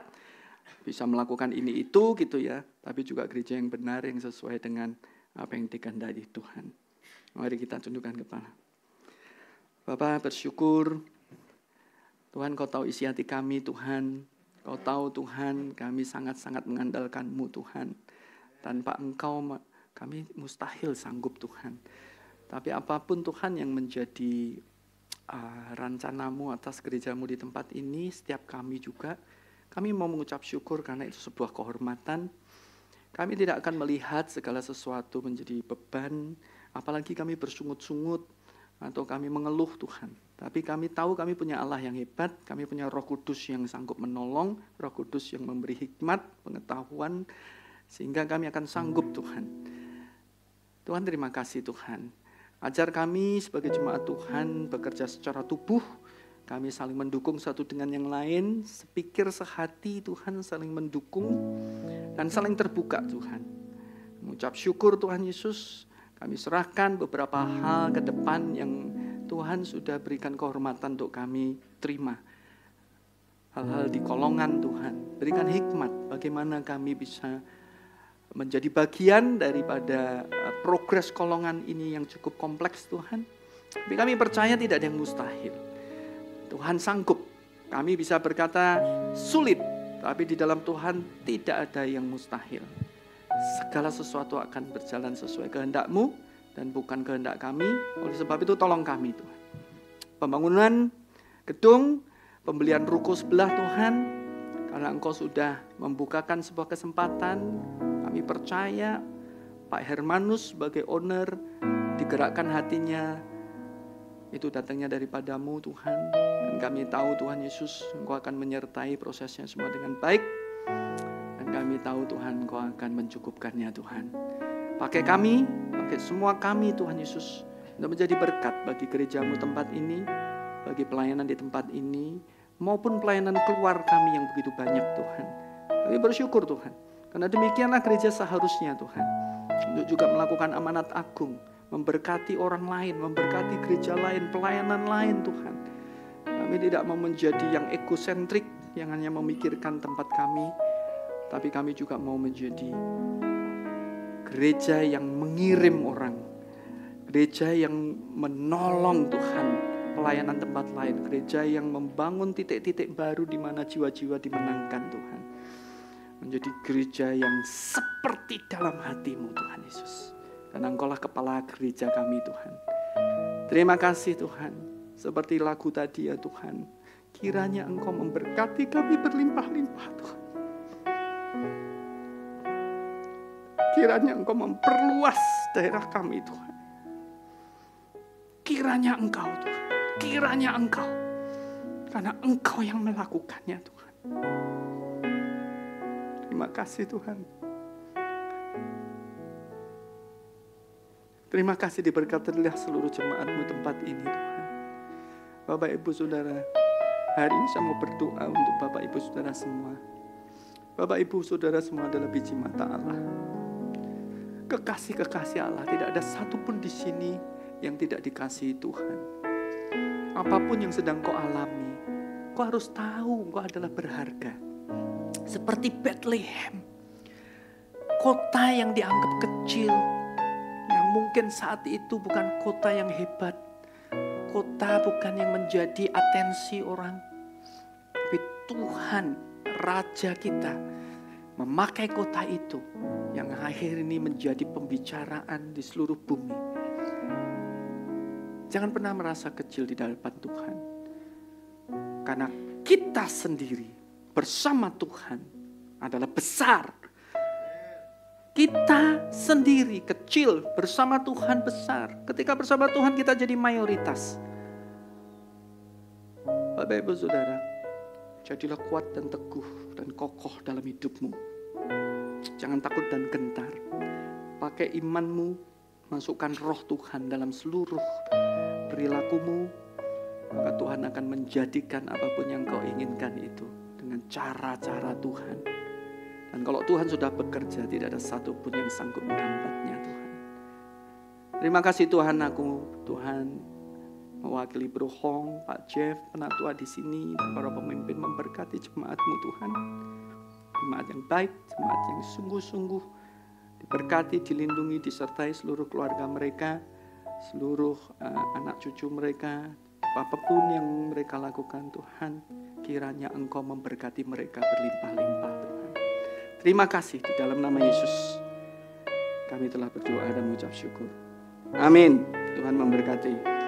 bisa melakukan ini itu gitu ya, tapi juga gereja yang benar yang sesuai dengan apa yang dikehendaki Tuhan. Mari kita tundukkan kepala. Bapak bersyukur Tuhan, Kau tahu isi hati kami Tuhan. Kau tahu Tuhan, kami sangat-sangat mengandalkan-Mu Tuhan. Tanpa Engkau kami mustahil sanggup Tuhan. Tapi apapun Tuhan yang menjadi rencana-Mu atas gereja-Mu di tempat ini, setiap kami juga, kami mau mengucap syukur karena itu sebuah kehormatan. Kami tidak akan melihat segala sesuatu menjadi beban, apalagi kami bersungut-sungut atau kami mengeluh Tuhan. Tapi kami tahu kami punya Allah yang hebat, kami punya Roh Kudus yang sanggup menolong, Roh Kudus yang memberi hikmat, pengetahuan, sehingga kami akan sanggup Tuhan. Tuhan terima kasih Tuhan. Ajar kami sebagai jemaat Tuhan bekerja secara tubuh, kami saling mendukung satu dengan yang lain, sepikir sehati Tuhan, saling mendukung dan saling terbuka Tuhan. Mengucap syukur Tuhan Yesus, kami serahkan beberapa hal ke depan yang Tuhan sudah berikan kehormatan untuk kami terima. Hal-hal di kolongan Tuhan, berikan hikmat bagaimana kami bisa menjadi bagian daripada progres kolongan ini yang cukup kompleks Tuhan. Tapi kami percaya tidak ada yang mustahil. Tuhan sanggup. Kami bisa berkata sulit, tapi di dalam Tuhan tidak ada yang mustahil. Segala sesuatu akan berjalan sesuai kehendak-Mu dan bukan kehendak kami. Oleh sebab itu tolong kami Tuhan. Pembangunan gedung, pembelian ruko sebelah Tuhan, karena Engkau sudah membukakan sebuah kesempatan. Kami percaya Pak Hermanus sebagai owner digerakkan hatinya itu datangnya daripada-Mu Tuhan. Dan kami tahu Tuhan Yesus Engkau akan menyertai prosesnya semua dengan baik. Dan kami tahu Tuhan Engkau akan mencukupkannya Tuhan. Pakai kami, pakai semua kami Tuhan Yesus untuk menjadi berkat bagi gereja-Mu tempat ini, bagi pelayanan di tempat ini, maupun pelayanan keluar kami yang begitu banyak Tuhan. Kami bersyukur Tuhan. Karena demikianlah gereja seharusnya Tuhan. Untuk juga melakukan amanat agung. Memberkati orang lain, memberkati gereja lain, pelayanan lain Tuhan. Kami tidak mau menjadi yang egosentrik, yang hanya memikirkan tempat kami. Tapi kami juga mau menjadi gereja yang mengirim orang. Gereja yang menolong Tuhan. Pelayanan tempat lain. Gereja yang membangun titik-titik baru di mana jiwa-jiwa dimenangkan Tuhan. Menjadi gereja yang seperti dalam hati-Mu Tuhan Yesus. Karena Engkau-lah kepala gereja kami Tuhan. Terima kasih Tuhan. Seperti lagu tadi ya Tuhan. Kiranya Engkau memberkati kami berlimpah-limpah Tuhan. Kiranya Engkau memperluas daerah kami Tuhan. Kiranya Engkau Tuhan. Kiranya Engkau. Karena Engkau yang melakukannya Tuhan. Terima kasih Tuhan. Terima kasih diberkatilah seluruh jemaat-Mu tempat ini Tuhan. Bapak Ibu Saudara, hari ini saya mau berdoa untuk Bapak Ibu Saudara semua. Bapak Ibu Saudara semua adalah biji mata Allah. Kekasih-kekasih Allah, tidak ada satupun di sini yang tidak dikasihi Tuhan. Apapun yang sedang kau alami, kau harus tahu kau adalah berharga. Seperti Bethlehem, kota yang dianggap kecil, yang mungkin saat itu bukan kota yang hebat, kota bukan yang menjadi atensi orang, tapi Tuhan, Raja kita, memakai kota itu yang akhir ini menjadi pembicaraan di seluruh bumi. Jangan pernah merasa kecil di hadapan Tuhan, karena kita sendiri bersama Tuhan adalah besar. Kita sendiri kecil, bersama Tuhan besar. Ketika bersama Tuhan kita jadi mayoritas. Bapak Ibu Saudara, jadilah kuat dan teguh dan kokoh dalam hidupmu. Jangan takut dan gentar. Pakai imanmu, masukkan roh Tuhan dalam seluruh perilakumu. Maka Tuhan akan menjadikan apapun yang kau inginkan itu dengan cara-cara Tuhan. Dan kalau Tuhan sudah bekerja, tidak ada satupun yang sanggup menghambatnya Tuhan. Terima kasih Tuhan, Tuhan mewakili Bro Hong, Pak Jeff, penatua di sini, dan para pemimpin memberkati jemaat-Mu Tuhan. jemaat yang baik, jemaat yang sungguh-sungguh diberkati, dilindungi, disertai seluruh keluarga mereka, seluruh anak cucu mereka, apapun yang mereka lakukan Tuhan, kiranya Engkau memberkati mereka berlimpah-limpah Tuhan. Terima kasih di dalam nama Yesus. Kami telah berdoa dan mengucap syukur. Amin. Tuhan memberkati.